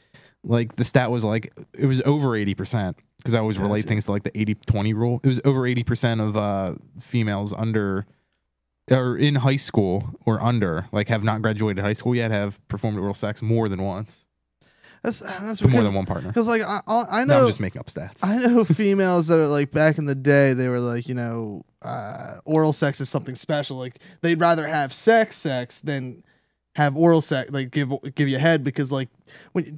Like the stat was like it was over 80%. Because I always relate things to like the 80-20 rule. It was over 80% of females under or in high school or under, like have not graduated high school yet, have performed oral sex more than once. That's to more than one partner. Because like I know, no, I'm just making up stats. I know females that are like back in the day, they were like, you know, oral sex is something special. Like they'd rather have sex than have oral sex, like give you head, because like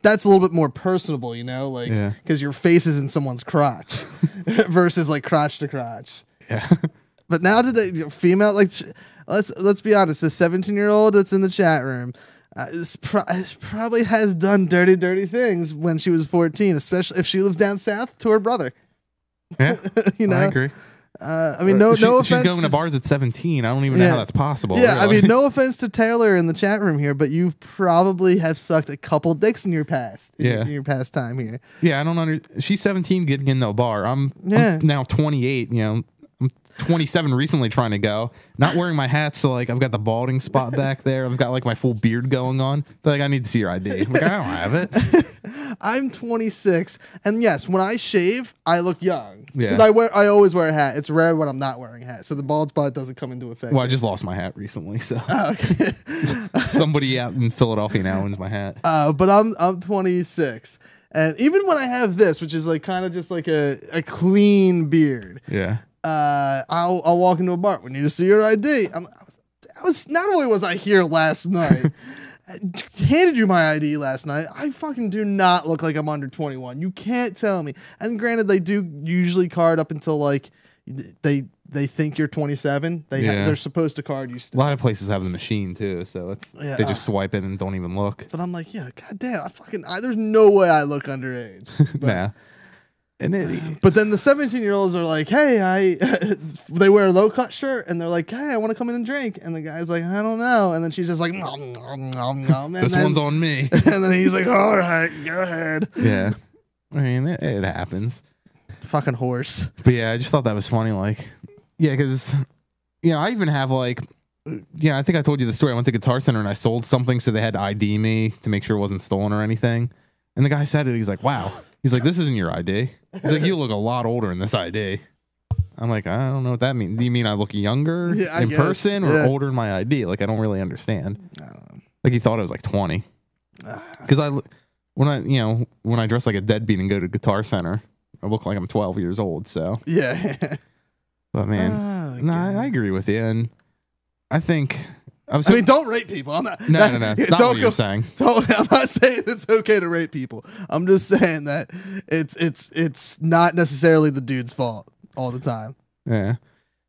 that's a little bit more personable, you know, like because your face is in someone's crotch versus like crotch to crotch. Yeah. But now today, female, like let's be honest, a 17-year-old that's in the chat room probably has done dirty things when she was 14, especially if she lives down south to her brother. Yeah, you know, I agree. I mean, no offense. She's going to bars at 17. I don't even know how that's possible. Yeah, really. I mean, no offense to Taylor in the chat room here, but you probably have sucked a couple dicks in your past. In your past time here. Yeah, I don't She's 17 getting into a bar. I'm now 28. You know, I'm 27 recently trying to go. Not wearing my hat, so like I've got the balding spot back there. I've got like my full beard going on. But, like I need to see your ID. I'm like, I don't have it. I'm 26, and yes, when I shave, I look young. Yeah, because I always wear a hat. It's rare when I'm not wearing a hat, so the bald spot doesn't come into effect. Well, I just lost my hat recently, so okay. Somebody out in Philadelphia now owns my hat. But I'm 26, and even when I have this, which is like kind of just like a clean beard, I'll walk into a bar. We need to see your ID. I was not only was I here last night. Handed you my ID last night. I fucking do not look like I'm under 21. You can't tell me. And granted, they do usually card up until like they think you're 27. They're supposed to card you still. A lot of places have the machine too, so it's they just swipe it and don't even look. But I'm like, yeah, goddamn, there's no way I look underage. But, nah. But then the 17-year-olds are like, hey, they wear a low-cut shirt, and they're like, hey, I want to come in and drink. And the guy's like, I don't know. And then she's just like, nom, nom, nom, nom. This one's on me. And then he's like, all right, go ahead. Yeah. I mean, it happens. Fucking horse. But yeah, I just thought that was funny. Like, yeah, because, you know, I even have like, yeah, I think I told you the story. I went to Guitar Center and I sold something, so they had to ID me to make sure it wasn't stolen or anything. And the guy said it. He's like, wow. He's like, this isn't your ID. He's like, you look a lot older in this ID. I'm like, I don't know what that means. Do you mean I look younger in person or older in my ID? Like, I don't really understand. I don't know. Like, he thought I was like 20. Because when I dress like a deadbeat and go to Guitar Center, I look like I'm 12 years old. So yeah. But man, I agree with you, and I think. I mean, don't rape people. I'm not. No. It's not what you're saying. I'm not saying it's okay to rape people. I'm just saying that it's not necessarily the dude's fault all the time. Yeah,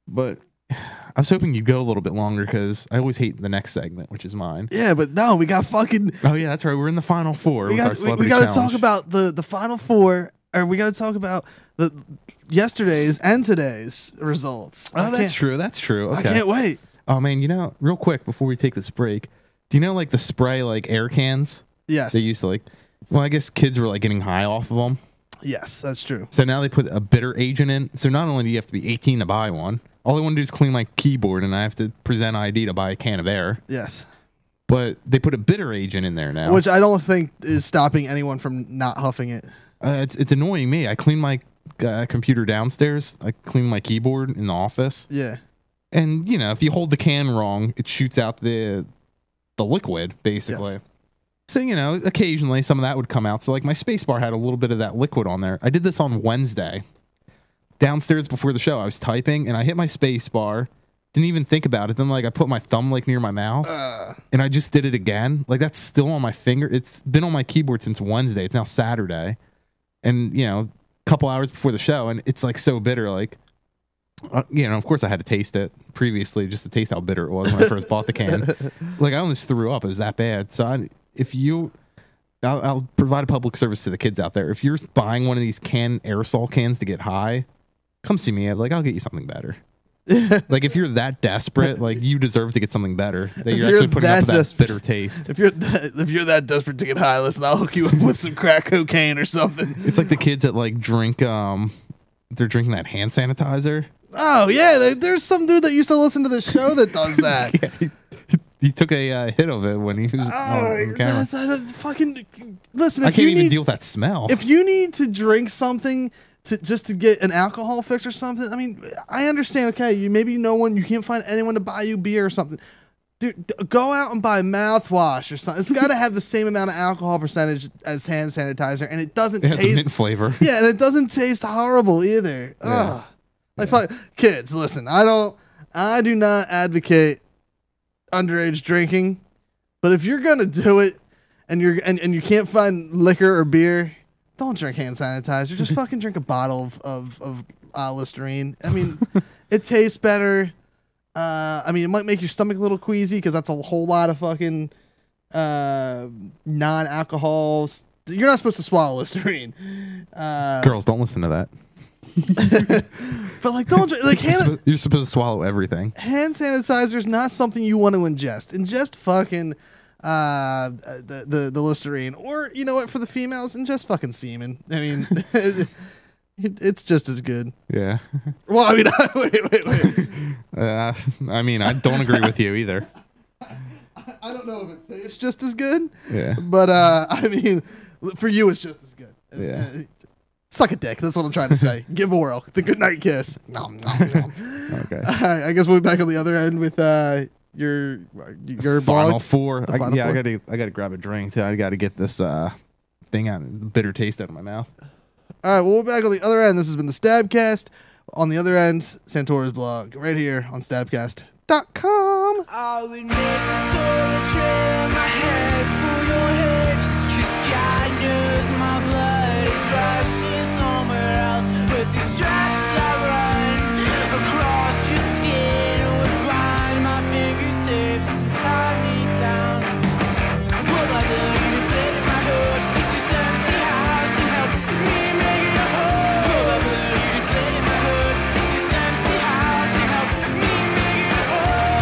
but I was hoping you'd go a little bit longer because I always hate the next segment, which is mine. Yeah, but no, we got fucking. Oh yeah, that's right. We're in the final four. We got to talk about the final four, or we got to talk about the yesterday's and today's results. Oh, that's true. That's true. Okay. I can't wait. Oh man, you know, real quick before we take this break, do you know like the spray like air cans? Yes. They used to like. Well, I guess kids were like getting high off of them. Yes, that's true. So now they put a bitter agent in. So not only do you have to be 18 to buy one, all I want to do is clean my keyboard, and I have to present ID to buy a can of air. Yes. But they put a bitter agent in there now, Which I don't think is stopping anyone from not huffing it. It's annoying me. I clean my computer downstairs. I clean my keyboard in the office. Yeah. And you know, if you hold the can wrong, it shoots out the liquid basically. Yes. So you know, occasionally some of that would come out. So like my space bar had a little bit of that liquid on there. I did this on Wednesday. Downstairs before the show, I was typing and I hit my space bar. Didn't even think about it. Then like I put my thumb like near my mouth and I just did it again. Like that's still on my finger. It's been on my keyboard since Wednesday. It's now Saturday. And you know, a couple hours before the show, and it's like so bitter. Like, you know, of course I had to taste it previously just to taste how bitter it was when I first bought the can. Like I almost threw up. It was that bad. So I'll provide a public service to the kids out there. If you're buying one of these aerosol cans to get high, come see me. Like I'll get you something better. Like if you're that desperate, like you deserve to get something better. That you're actually putting up with that bitter taste. If you're that desperate to get high, listen, I'll hook you up with some crack cocaine or something. It's like the kids that like drink. They're drinking that hand sanitizer. Oh yeah, there's some dude that used to listen to the show that does that. Yeah, he took a hit of it when he was on camera. Fucking listen. I can't even deal with that smell. If you need to drink something just to get an alcohol fix or something, I mean, I understand. Okay, you can't find anyone to buy you beer or something. Dude, go out and buy mouthwash or something. It's got to have the same amount of alcohol percentage as hand sanitizer, and it doesn't taste. It mint flavor. Yeah, and it doesn't taste horrible either. Yeah. Ugh. Like, kids, listen. I do not advocate underage drinking, but if you're gonna do it, and you can't find liquor or beer, don't drink hand sanitizer. Just fucking drink a bottle of Listerine. I mean, it tastes better. I mean, it might make your stomach a little queasy because that's a whole lot of fucking non-alcohol. You're not supposed to swallow Listerine. Girls, don't listen to that. But like, don't like you're supposed to swallow everything. Hand sanitizer is not something you want to ingest. Ingest fucking the Listerine, or you know what, for the females, ingest fucking semen. I mean, it's just as good. Yeah. Well, I mean, wait. I mean, I don't agree with you either. I don't know if it tastes just as good. Yeah. But I mean, for you, it's just as good. Yeah. Suck a dick. That's what I'm trying to say. Give oral. The goodnight kiss. Nom, nom, nom. Okay. All right. I guess we'll be back on the other end with your final blog. Four. The final four. I gotta grab a drink too. I gotta get this thing out, the bitter taste out of my mouth. All right. Well, we're back on the other end. This has been the Stabcast. On the other end, Santora's blog, right here on Stabcast.com. I would make a toilet trail in my head, pull your hips, just God knows my blood is rushing somewhere else. With these straps that run across your skin would bind my fingertips and tie me down. Will I love you fit in my hooks, seek this empty house and help me make it whole? Will I love you fit in my hooks, seek this empty house and help me make it whole?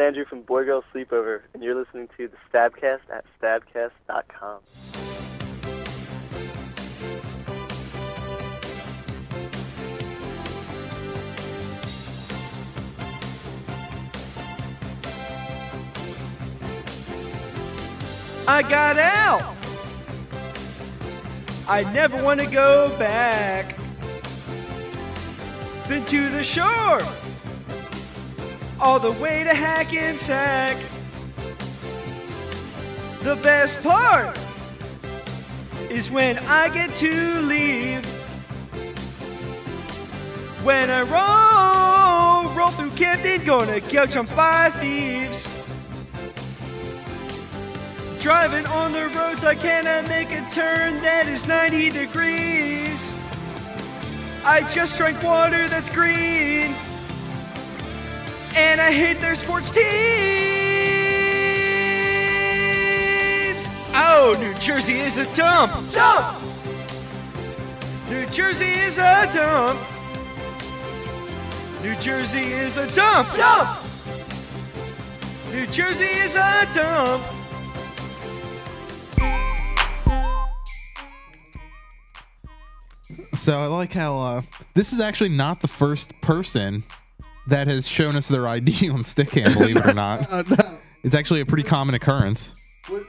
Andrew from Boy Girl Sleepover, and you're listening to the Stabcast at Stabcast.com. I got out. I never want to go back. Been to the shore, all the way to Hackensack. The best part is when I get to leave. When I roll through Camden, gonna catch on 5 thieves. Driving on the roads, I cannot make a turn that is 90 degrees. I just drank water that's green, and I hate their sports teams. Oh, New Jersey is a dump. Dump! New Jersey is a dump. New Jersey is a dump. Dump! New Jersey is a dump. So I like how this is actually not the first person that has shown us their ID on Stickcam, believe it or not. No. It's actually a pretty common occurrence.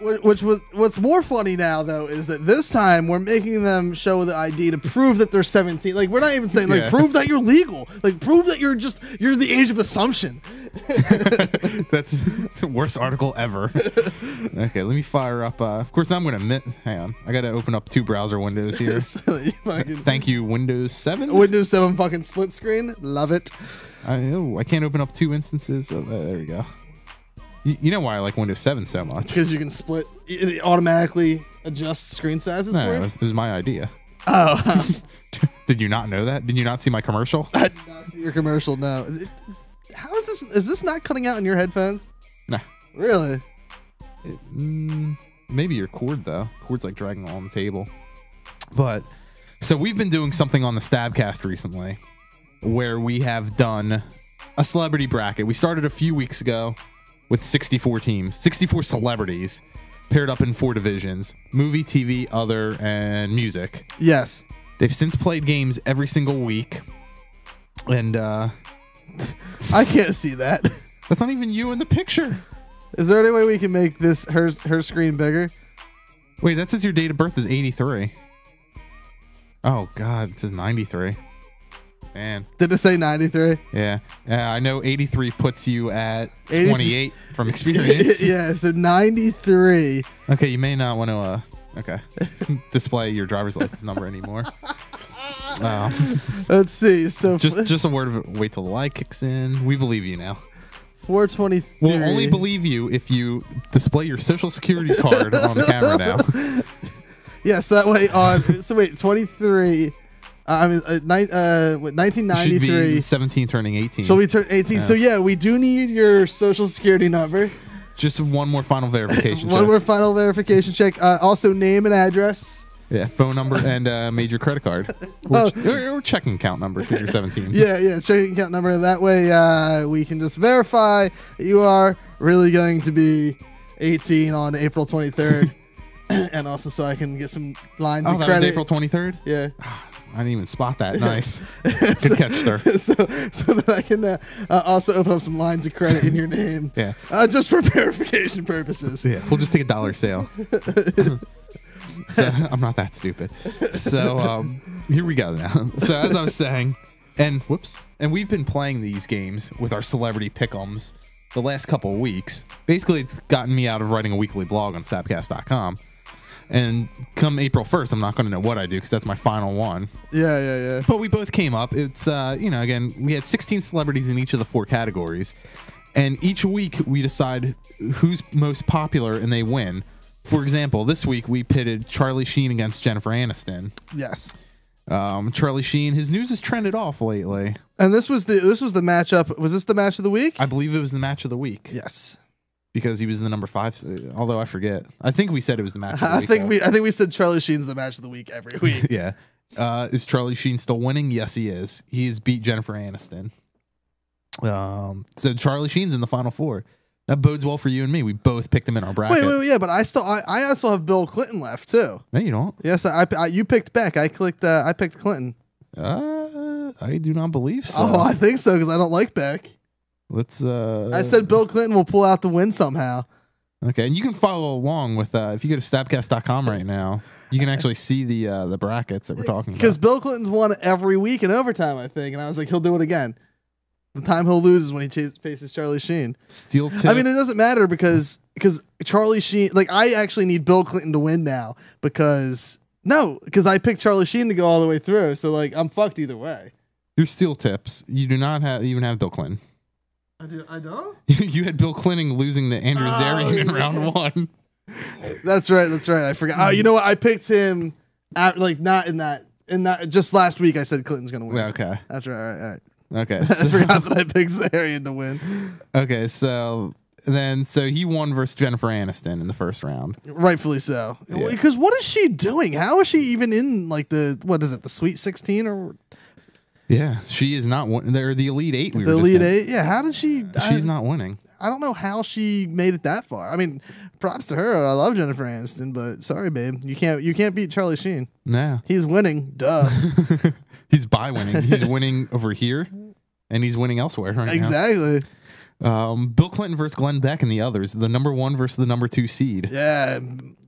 Which was what's more funny now though is that this time we're making them show the ID to prove that they're 17. Like we're not even saying like prove that you're legal. Like prove that you're the age of assumption. That's the worst article ever. Okay, let me fire up. Of course, I'm going to hang on. I got to open up 2 browser windows here. Thank you, Windows 7. Windows 7 fucking split screen. Love it. I can't open up 2 instances. There we go. You know why I like Windows 7 so much? Because you can split. It automatically adjusts screen sizes for you? It was my idea. Oh. Did you not know that? Did you not see my commercial? I did not see your commercial, no. How is this? Is this not cutting out in your headphones? Nah. Really? Maybe your cord, though. Cord's like dragging along the table. But, so we've been doing something on the Stabcast recently where we have done a celebrity bracket. We started a few weeks ago with 64 teams, 64 celebrities paired up in 4 divisions: movie, TV, other, and music. Yes. They've since played games every single week. And I can't see that. That's not even you in the picture. Is there any way we can make this her screen bigger? Wait, that says your date of birth is 83. Oh God, it says 93. Man. Did it say 93? Yeah. I know 83 puts you at 28 from experience. Yeah, so 93. Okay, you may not want to display your driver's license number anymore. Let's see. So just a word of wait till the light kicks in. We believe you now. 423. We'll only believe you if you display your social security card on the camera now. Yeah, so that way on. So wait, 23. I mean, 1993. Should be 17 turning 18. So we turn 18. Yeah. So yeah, we do need your social security number. Just one more final verification One check. more final verification check. Also, name and address. Yeah, phone number and major credit card. Or checking account number because you're 17. Yeah, checking account number. That way we can just verify that you are really going to be 18 on April 23rd. And also so I can get some lines of that credit. Was April 23rd? Yeah. I didn't even spot that. Nice. Good catch, sir. So that I can also open up some lines of credit in your name. Yeah. Just for verification purposes. Yeah. We'll just take a $1 sale. So I'm not that stupid. So here we go now. So as I was saying, and we've been playing these games with our celebrity pick'ems the last couple of weeks. Basically, it's gotten me out of writing a weekly blog on Stabcast.com. And come April 1st, I'm not going to know what I do because that's my final one. Yeah. But we both came up. It's, again, we had 16 celebrities in each of the 4 categories. And each week we decide who's most popular and they win. For example, this week we pitted Charlie Sheen against Jennifer Aniston. Yes. Charlie Sheen, his news has trended off lately. And this was the matchup. Was this the match of the week? I believe it was the match of the week. Yes. Because he was the number 5, although I forget. I think we said it was the match of the week. I think we said Charlie Sheen's the match of the week every week. Yeah. Is Charlie Sheen still winning? Yes, he is. He has beat Jennifer Aniston. So Charlie Sheen's in the final 4. That bodes well for you and me. We both picked him in our bracket. Wait, yeah, but I also have Bill Clinton left too. No, you don't. Yes, you picked Beck. I picked Clinton. I do not believe so. Oh, I think so because I don't like Beck. Let's. I said Bill Clinton will pull out the win somehow. Okay, and you can follow along with if you go to stabcast.com right now, you can actually see the brackets that we're talking about. Because Bill Clinton's won every week in overtime, I think, and I was like, he'll do it again. The time he'll lose is when he faces Charlie Sheen. Steel Tip. I mean, it doesn't matter because Charlie Sheen. Like, I actually need Bill Clinton to win now because I picked Charlie Sheen to go all the way through. So like, I'm fucked either way. Your Steel Tips. You do not even have Bill Clinton. I don't. You had Bill Clinton losing to Andrew Zarian in round 1. That's right. I forgot. Oh, you know what? I picked him not in that. Just last week, I said Clinton's gonna win. Okay, that's right. All right. Okay, I forgot that I picked Zarian to win. Okay, so he won versus Jennifer Aniston in the first round. Rightfully so. Yeah. Because what is she doing? How is she even in like the Sweet 16 or? Yeah, she is not. They're the Elite 8. The Elite 8. Yeah, how did she? She's not winning. I don't know how she made it that far. I mean, props to her. I love Jennifer Aniston, but sorry, babe, you can't beat Charlie Sheen. Nah, he's winning. Duh. He's by winning. He's winning over here, and he's winning elsewhere right exactly. now. Bill Clinton versus Glenn Beck and the others. The number 1 versus the number 2 seed. Yeah,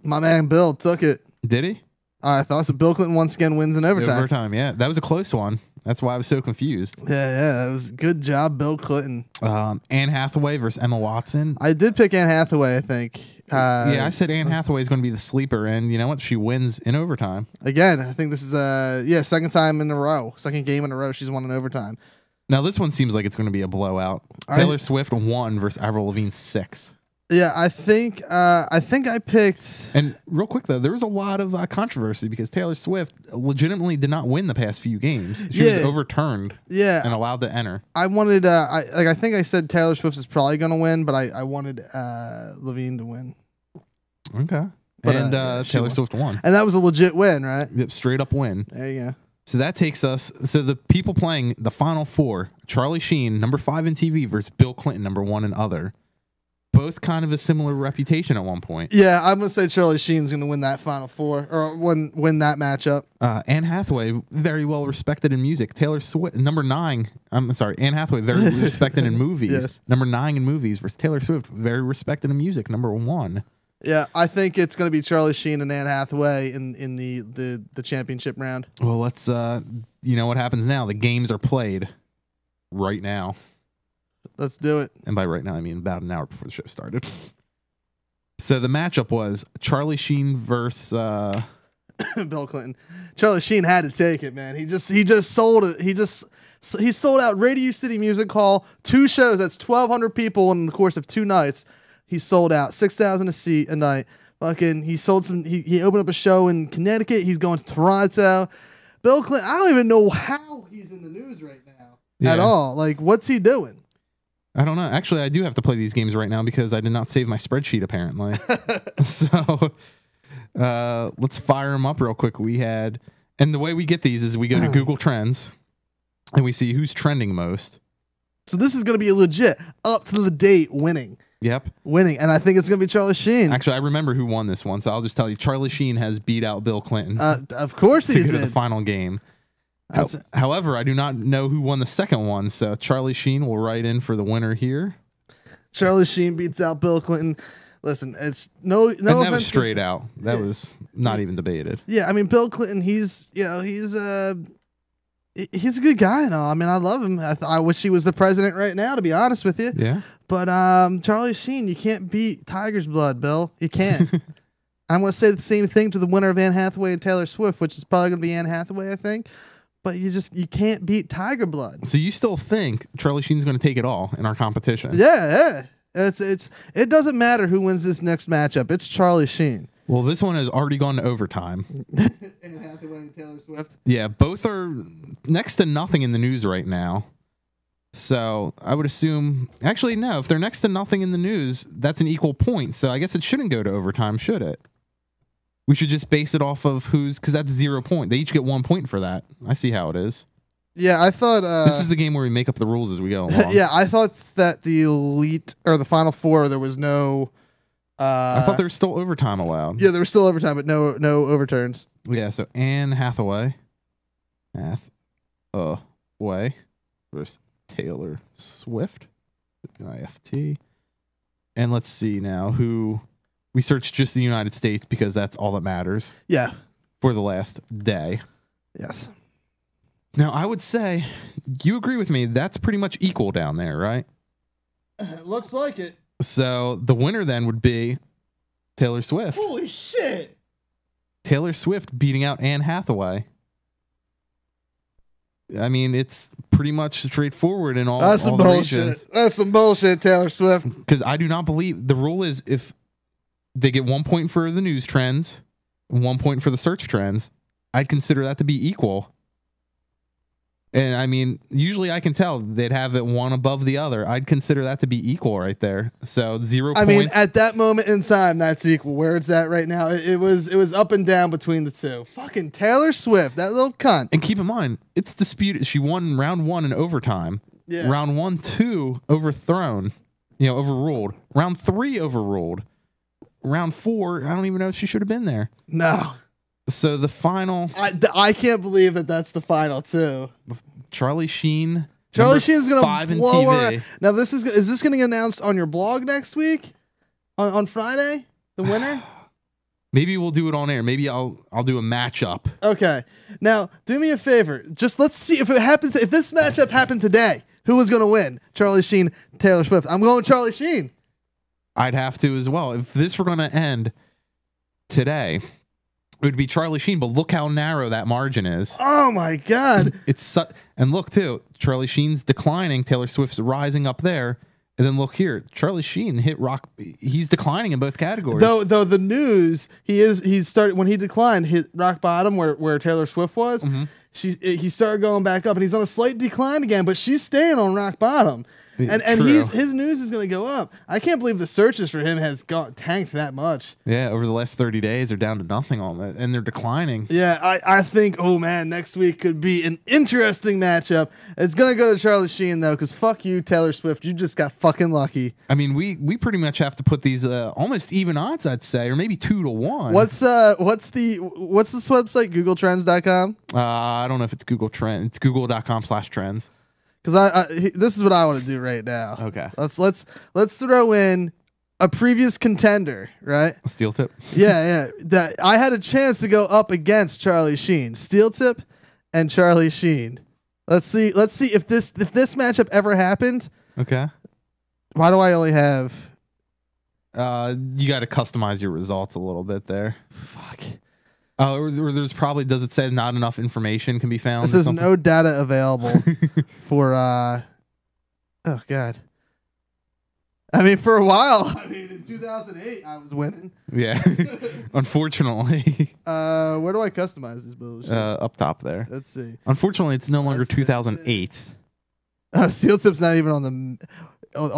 my man Bill took it. Did he? I thought so. Bill Clinton once again wins in overtime. Overtime, yeah. That was a close one. That's why I was so confused. Yeah, that was good job, Bill Clinton. Anne Hathaway versus Emma Watson. I did pick Anne Hathaway, I think. Yeah, I said Anne Hathaway is going to be the sleeper, and you know what? She wins in overtime. Again, I think this is second time in a row. Second game in a row she's won in overtime. Now this one seems like it's going to be a blowout. Taylor Swift 1 versus Avril Lavigne 6. Yeah, I think I picked. And real quick though, there was a lot of controversy because Taylor Swift legitimately did not win the past few games. She was overturned. Yeah, and allowed to enter. I wanted. I think I said Taylor Swift is probably going to win, but I wanted Levine to win. Okay, but, and Taylor Swift won, and that was a legit win, right? Yep, straight up win. There you go. So that takes us. So the people playing the final 4: Charlie Sheen, number 5 in TV, versus Bill Clinton, number 1 in other. Both kind of a similar reputation at one point. Yeah, I'm gonna say Charlie Sheen's gonna win that final 4 or win that matchup. Anne Hathaway, very well respected in music. Taylor Swift, number 9. I'm sorry, Anne Hathaway, very respected in movies. Yes. Number 9 in movies versus Taylor Swift, very respected in music. Number 1. Yeah, I think it's gonna be Charlie Sheen and Anne Hathaway in the championship round. Well, let's you know what happens now. The games are played right now. Let's do it. And by right now, I mean about an hour before the show started. So the matchup was Charlie Sheen versus Bill Clinton. Charlie Sheen had to take it, man. He just sold it. He sold out Radio City Music Hall, 2 shows. That's 1,200 people in the course of 2 nights. He sold out 6,000 a seat a night. Fucking, he sold some. He opened up a show in Connecticut. He's going to Toronto. Bill Clinton. I don't even know how he's in the news right now at all. Like, what's he doing? I don't know. Actually, I do have to play these games right now because I did not save my spreadsheet, apparently. So let's fire them up real quick. And the way we get these is we go to Google Trends and we see who's trending most. So this is going to be a legit up to the date winning. Yep. Winning. And I think it's going to be Charlie Sheen. Actually, I remember who won this one, so I'll just tell you. Charlie Sheen has beat out Bill Clinton. Of course he did. To go to the final game. However, I do not know who won the second one, so Charlie Sheen will write in for the winner here. Charlie Sheen beats out Bill Clinton. Listen, it's no. And that was straight out. That was not even debated. Yeah, I mean, Bill Clinton. He's a good guy and all. I mean, I love him. I wish he was the president right now, to be honest with you. Yeah. But Charlie Sheen, you can't beat Tiger's blood, Bill. You can't. I'm going to say the same thing to the winner of Anne Hathaway and Taylor Swift, which is probably going to be Anne Hathaway, I think. But you can't beat Tiger blood. So you still think Charlie Sheen's going to take it all in our competition? Yeah. It doesn't matter who wins this next matchup. It's Charlie Sheen. Well, this one has already gone to overtime. Anne Hathaway and Taylor Swift. Yeah, both are next to nothing in the news right now. So I would assume, actually, no, if they're next to nothing in the news, that's an equal point. So I guess it shouldn't go to overtime, should it? We should just base it off of because that's 0 point. They each get 1 point for that. I see how it is. Yeah, I thought this is the game where we make up the rules as we go along. yeah, I thought that the elite or the final four there was no. I thought there was still overtime allowed. Yeah, there was still overtime, but no overturns. Yeah, so Anne Hathaway versus Taylor Swift, IFT. And let's see now who we searched just the United States because that's all that matters. Yeah. For the last day. Yes. Now, I would say, you agree with me, that's pretty much equal down there, right? It looks like it. So the winner then would be Taylor Swift. Holy shit. Taylor Swift beating out Anne Hathaway. I mean, it's pretty much straightforward in all. That's some bullshit. That's some bullshit, Taylor Swift. Because I do not believe the rule is if they get 1 point for the news trends, 1 point for the search trends, I'd consider that to be equal. And I mean, usually I can tell they'd have it one above the other. I'd consider that to be equal right there. So 0 points. I mean, at that moment in time, that's equal. Where it's at right now, it was up and down between the two. Fucking Taylor Swift, that little cunt. And keep in mind, it's disputed. She won round 1 in overtime. Yeah. Round 1, 2 overthrown. Overruled. Round 3 overruled. Round 4, I don't even know if she should have been there. No. So the final, I can't believe that that's the final too. Charlie Sheen. Charlie Sheen's gonna 5 in blow TV. her. Now is this gonna get announced on your blog next week, on Friday, the winner? Maybe we'll do it on air. Maybe I'll do a matchup. Okay. Now do me a favor. Just let's see if it happens. If this matchup happened today, who is gonna win? Charlie Sheen, Taylor Swift. I'm going Charlie Sheen. I'd have to as well. If this were gonna end today, it would be Charlie Sheen, but look how narrow that margin is. Oh my God! And look too, Charlie Sheen's declining. Taylor Swift's rising up there, and then look here, Charlie Sheen hit rock. He's declining in both categories. Though the news he's started when he declined hit rock bottom where Taylor Swift was. Mm-hmm. He started going back up, and he's on a slight decline again, but she's staying on rock bottom. And True. his news is going to go up. I can't believe the searches for him has tanked that much. Yeah, over the last 30 days, they're down to nothing on that, and they're declining. Yeah, I think, oh man, next week could be an interesting matchup. It's going to go to Charlie Sheen, though, because fuck you, Taylor Swift. You just got fucking lucky. I mean, we pretty much have to put these almost even odds, I'd say, or maybe 2-1. What's this website? GoogleTrends.com? I don't know if it's Google Trends. It's google.com/trends. Because this is what I want to do right now. Okay. Let's throw in a previous contender, right? Steel Tip. Yeah. That I had a chance to go up against Charlie Sheen, Steel Tip, and Charlie Sheen. Let's see if this matchup ever happened. Okay. Why do I only have? You got to customize your results a little bit there. Fuck. Or there's probably, does it say not enough information can be found? This is no data available for oh God. I mean, for a while. I mean, in 2008, I was winning. Yeah. Unfortunately. Where do I customize this bullshit? Up top there. Let's see. Unfortunately, it's no longer 2008. Steel Tip's not even on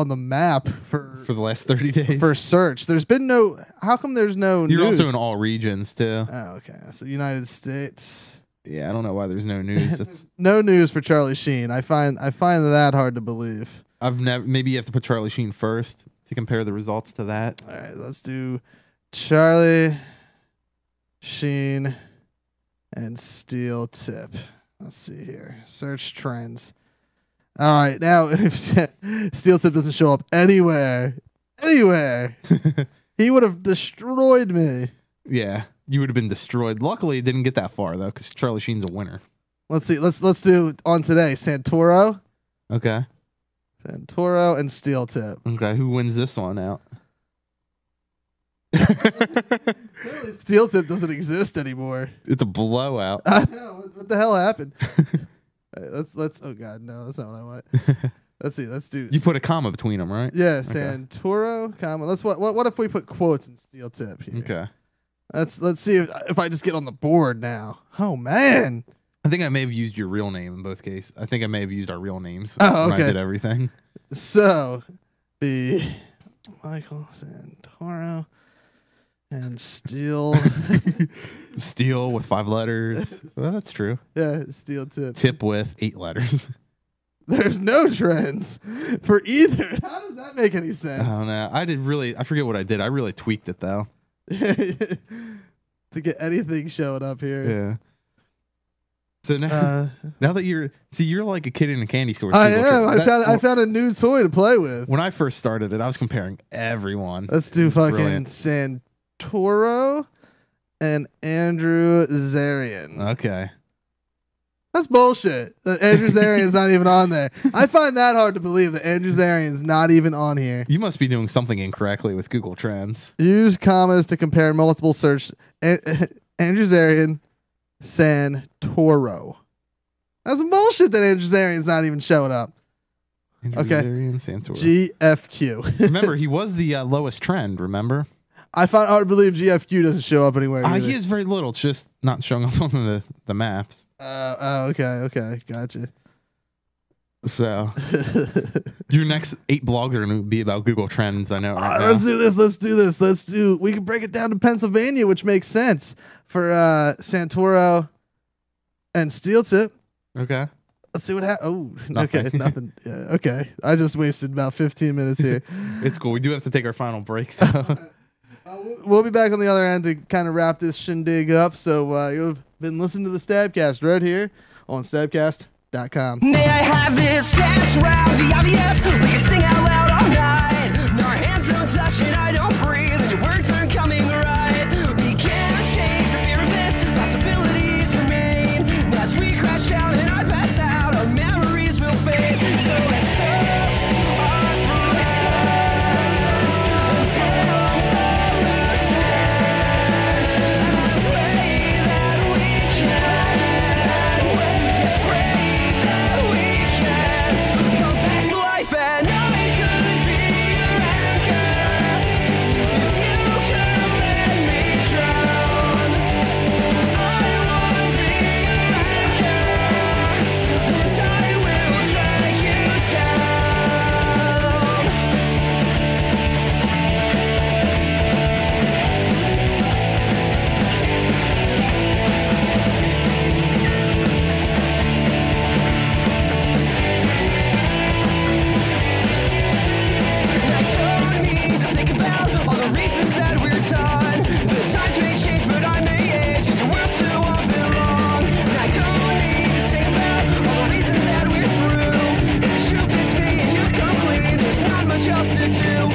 the map for the last 30 days for search. There's been no. How come there's no? You're news? also in all regions too. Oh, okay. So United States. Yeah, I don't know why there's no news. No news for Charlie Sheen. I find that hard to believe. Maybe you have to put Charlie Sheen first to compare the results to that. All right, let's do Charlie Sheen and Steel Tip. Let's see here. Search trends. All right, now if Steel Tip doesn't show up anywhere, he would have destroyed me. Yeah, you would have been destroyed. Luckily, it didn't get that far though, because Charlie Sheen's a winner. Let's see. Let's do on today. Santoro. Okay. Santoro and Steel Tip. Okay, who wins this one out? Clearly, Steel Tip doesn't exist anymore. It's a blowout. I know. What the hell happened? Let's. Oh God, no, that's not what I want. Let's see. Let's do. You put a comma between them, right? Yeah, Santoro, comma. What if we put quotes in Steel Tip here? Okay. Let's see if I just get on the board now. Oh man. I think I may have used your real name in both cases. I think I may have used our real names when I did everything. So, be Michael Santoro and Steel. Steel with 5 letters. Well, that's true. Yeah, Steel Tip. Tip with 8 letters. There's no trends for either. How does that make any sense? I don't know. I forget what I did. I really tweaked it though. To get anything showing up here. Yeah. So now that you're like a kid in a candy store. I am. I found a new toy to play with. When I first started it, I was comparing everyone. Let's do fucking brilliant. Santoro and Andrew Zarian. Okay. That's bullshit. Andrew Zarian's not even on there. I find that hard to believe that Andrew Zarian's not even on here. You must be doing something incorrectly with Google Trends. Use commas to compare multiple search. Andrew Zarian, Santoro. That's some bullshit that Andrew Zarian's not even showing up. Andrew Zarian, Santoro. GFQ. Remember, he was the lowest trend, remember? I find it hard to believe GFQ doesn't show up anywhere. He is very little. It's just not showing up on the maps. Okay. Gotcha. So, your next 8 blogs are going to be about Google Trends. I know. Right now. Let's do this. We can break it down to Pennsylvania, which makes sense for Santoro and Steel Tip. Okay. Let's see what happens. Oh, Nothing. Okay, nothing. Yeah, okay. I just wasted about 15 minutes here. It's cool. We do have to take our final break, though. We'll be back on the other end to kind of wrap this shindig up. So you've been listening to the Stabcast right here on Stabcast.com. May I have this dance around the obvious? We can sing out loud all night. And our hands don't touch and I don't breathe. And your words aren't coming right. We can't change the fear of this. Possibilities remain. And as we crash down and I pass out, our memories will fade. So let's just unfold until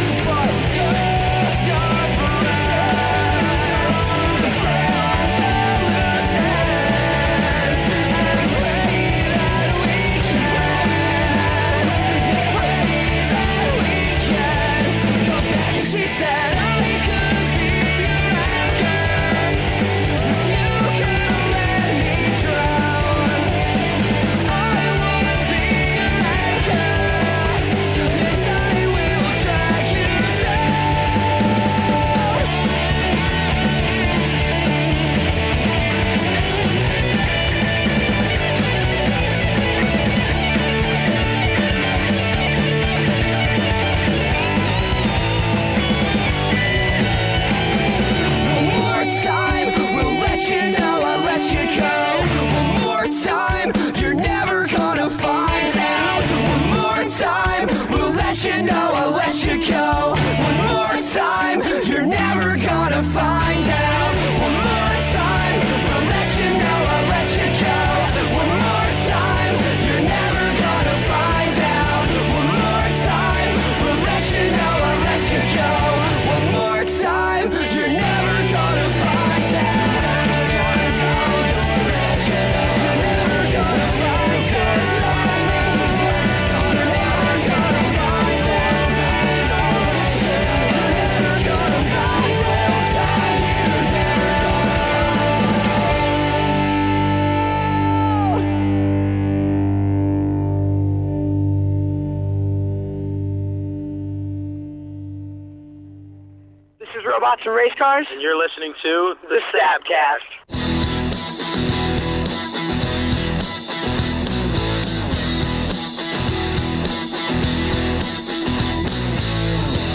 Robots and Race Cars, And you're listening to the Stabcast.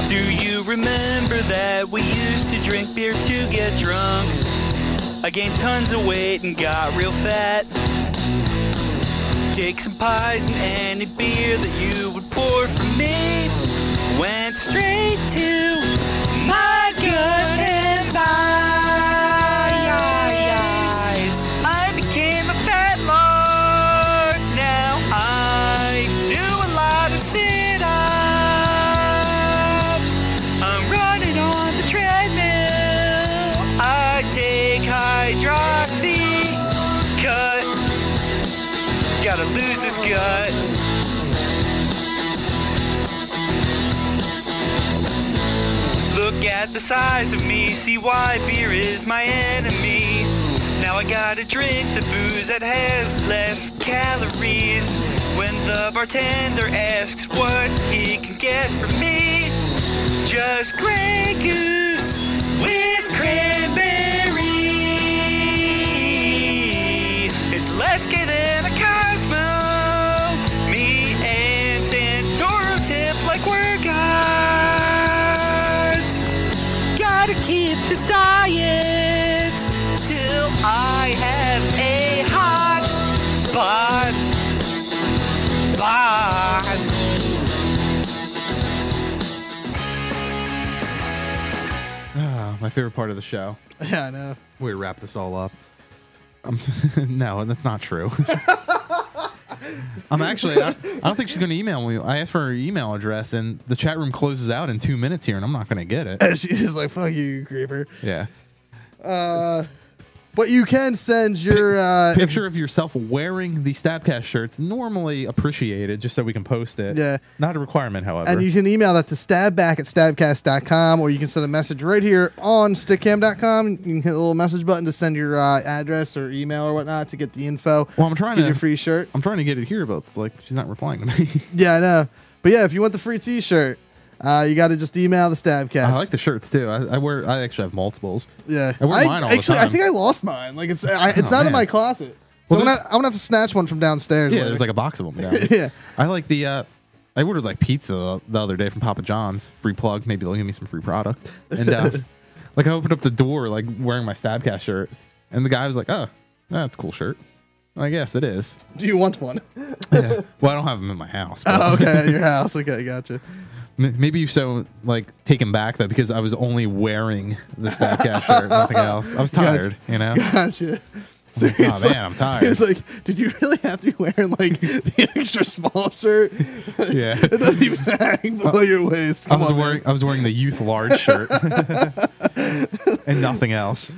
Do you remember that we used to drink beer to get drunk? I gained tons of weight and got real fat. Cakes and pies and any beer that you would pour for me went straight to my gut and thighs. I became a fat lord. Now I do a lot of sit-ups. I'm running on the treadmill. I take hydroxy cut. Gotta lose this gut. Look at the size of me, see why beer is my enemy. Now I gotta drink the booze that has less calories. When the bartender asks what he can get from me, just Grey Goose with cranberry. It's less gay than a Cosmo. Me and Santoro Tip like we're gods. Gotta keep this diet till I have a hot bod. My favorite part of the show. Yeah, I know. We wrap this all up. No, that's not true. I'm actually, I don't think she's going to email me. I asked for her email address, and the chat room closes out in 2 minutes here, and I'm not going to get it. And she's just like, fuck you, creeper. Yeah. But you can send your picture of yourself wearing the Stabcast shirts. Normally appreciated, just so we can post it. Yeah. Not a requirement, however. And you can email that to stabback@stabcast.com, or you can send a message right here on stickcam.com. You can hit the little message button to send your address or email or whatnot to get the info. Well, I'm trying get to your free shirt. I'm trying to get it here, but it's like she's not replying to me. Yeah, I know. But yeah, if you want the free T-shirt, you got to just email the Stabcast. I like the shirts too. I actually have multiples. Yeah, I wear mine all the time. I think I lost mine. Like it's not in my closet. So Well, I'm gonna have to snatch one from downstairs. Yeah, later. there's like a box of them down. Yeah. I like the. I ordered like pizza the other day from Papa John's. Free plug. Maybe they'll give me some free product. And like I opened up the door like wearing my Stabcast shirt, and the guy was like, "Oh, that's a cool shirt." I guess it is. Do you want one? Yeah. Well, I don't have them in my house. But Oh, okay, at your house. Okay, gotcha. Maybe so, like, taken back though, because I was only wearing the Stabcast shirt, nothing else. I was tired, you know. Gotcha. So oh man, I'm tired. It's like, did you really have to be wearing like the extra small shirt? Yeah, it doesn't even hang below your waist. I was wearing the youth large shirt and nothing else.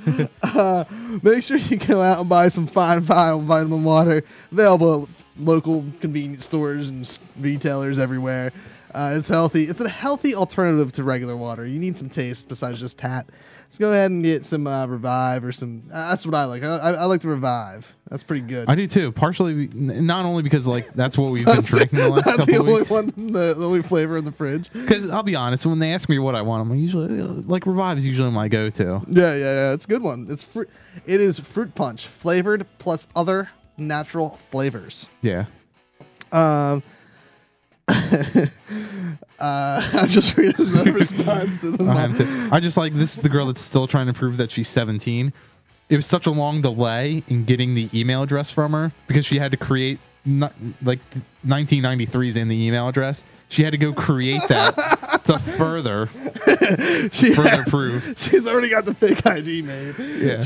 Make sure you go out and buy some fine vitamin water, available at local convenience stores and retailers everywhere. It's healthy. It's a healthy alternative to regular water. You need some taste besides just tap. Let's go ahead and get some Revive or some. That's what I like. I like the Revive. That's pretty good. I do too. Partially, not only because like that's what we've been drinking the last couple of weeks. The only flavor in the fridge. Because I'll be honest, when they ask me what I want, I'm usually like Revive is usually my go-to. Yeah. It's a good one. It's fruit. It is fruit punch flavored plus other natural flavors. Yeah. I'm just reading the response to the I just like this is the girl that's still trying to prove that she's 17. It was such a long delay in getting the email address from her because she had to create like 1993's in the email address. She had to go create that to further prove. She's already got the fake ID made. Yeah.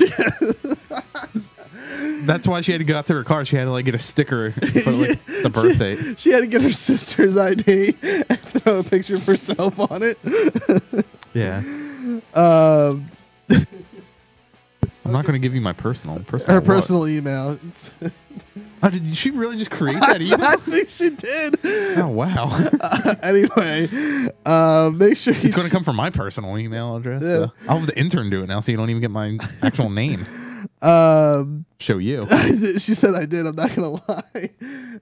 That's why she had to go out to her car. She had to like get a sticker for like, the birth date. She had to get her sister's ID and throw a picture of herself on it. Yeah. I'm not going to give you my personal. Her personal email. Oh, did she really just create that email? I think she did. Oh wow. Anyway, make sure it's going to come from my personal email address. Yeah. I'll have the intern do it now, so you don't even get my actual name. show you. She said I did. I'm not gonna lie.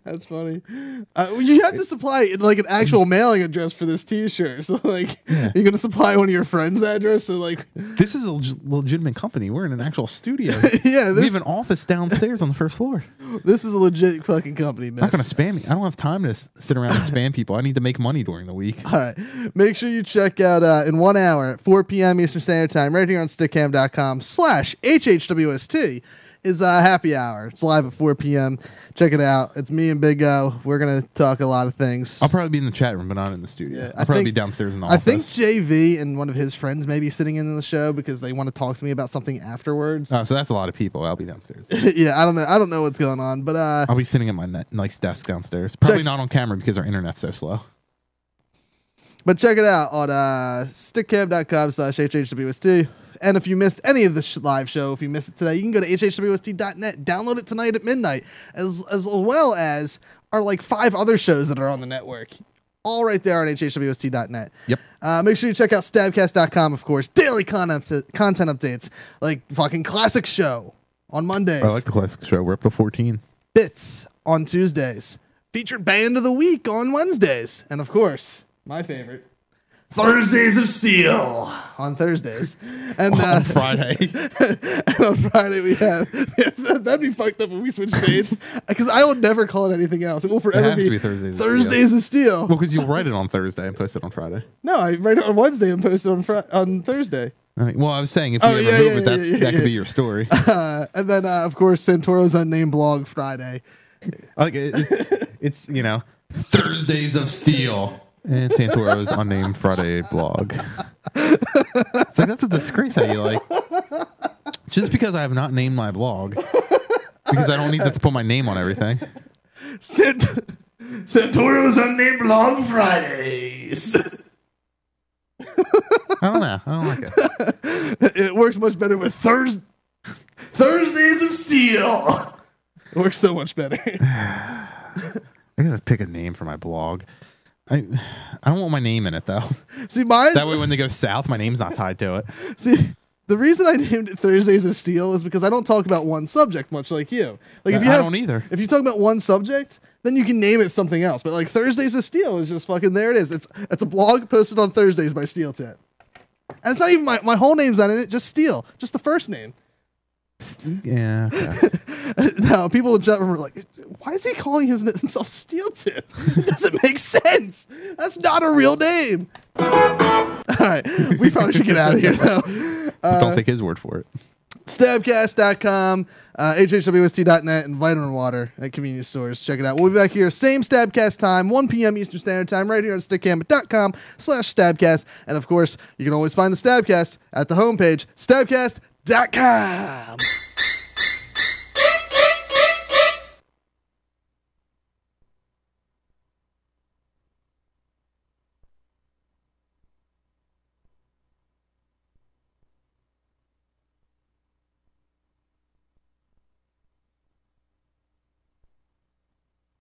That's funny. You have to supply like an actual mailing address for this T-shirt. So like, you're gonna supply one of your friends' address. So like, this is a legitimate company. We're in an actual studio. Yeah, we have an office downstairs on the first floor. This is a legit fucking company, man. Not gonna spam me. I don't have time to sit around and spam people. I need to make money during the week. All right. Make sure you check out in 1 hour at 4 p.m. Eastern Standard Time right here on stickcam.com/HHWST is happy hour. It's live at 4 p.m. Check it out. It's me and Big O. We're going to talk a lot of things. I'll probably be in the chat room, but not in the studio. Yeah, I'll probably be downstairs in the office. I think JV and one of his friends may be sitting in the show because they want to talk to me about something afterwards. Oh, so that's a lot of people. I'll be downstairs. Yeah, I don't know. I don't know what's going on, but I'll be sitting at my nice desk downstairs. Probably not on camera because our internet's so slow. But check it out on stickcam.com/HHWST. And if you missed any of the live show, if you missed it today, you can go to hhwst.net, download it tonight at midnight, as well as our like 5 other shows that are on the network. All right there on hhwst.net. Yep. Make sure you check out stabcast.com, of course. Daily content updates, like fucking classic show on Mondays. I like the classic show. We're up to 14. Bits on Tuesdays. Featured band of the week on Wednesdays. And of course, my favorite, Thursdays of Steel on Thursdays. And on Friday. And on Friday we have that'd be fucked up if we switch dates because I will never call it anything else. It will forever be Thursdays of Steel. Well, because you'll write it on Thursday and post it on Friday. No, I write it on Wednesday and post it on Thursday. Well, I was saying if you ever move it, that could be your story. And then of course Santoro's unnamed blog Friday. Like it's Thursdays of Steel. And Santoro's unnamed Friday blog. It's like, that's a disgrace how you like. Just because I have not named my blog. Because I don't need to put my name on everything. Santoro's unnamed blog Fridays. I don't know. I don't like it. It works much better with Thursdays of Steel. It works so much better. I gotta pick a name for my blog. I don't want my name in it though. See, that way when they go south, my name's not tied to it. See, the reason I named it Thursdays of Steel is because I don't talk about one subject much like you. Like I don't either. If you talk about one subject, then you can name it something else. But like Thursdays of Steel is just fucking there. It is. It's a blog posted on Thursdays by Steel Tip, and it's not even my whole name's not in it. Just Steel, just the first name. Yeah. Okay. Now people in the chat room are like, why is he calling himself Steel Tip? It doesn't make sense. That's not a real name. All right, we probably should get out of here though. Don't take his word for it. Stabcast.com, hhwst.net, and Vitamin Water at convenience stores. Check it out. We'll be back here, same Stabcast time, 1 p.m. Eastern Standard Time, right here on stickcam.com/Stabcast. And of course, you can always find the Stabcast at the homepage, stabcast.com.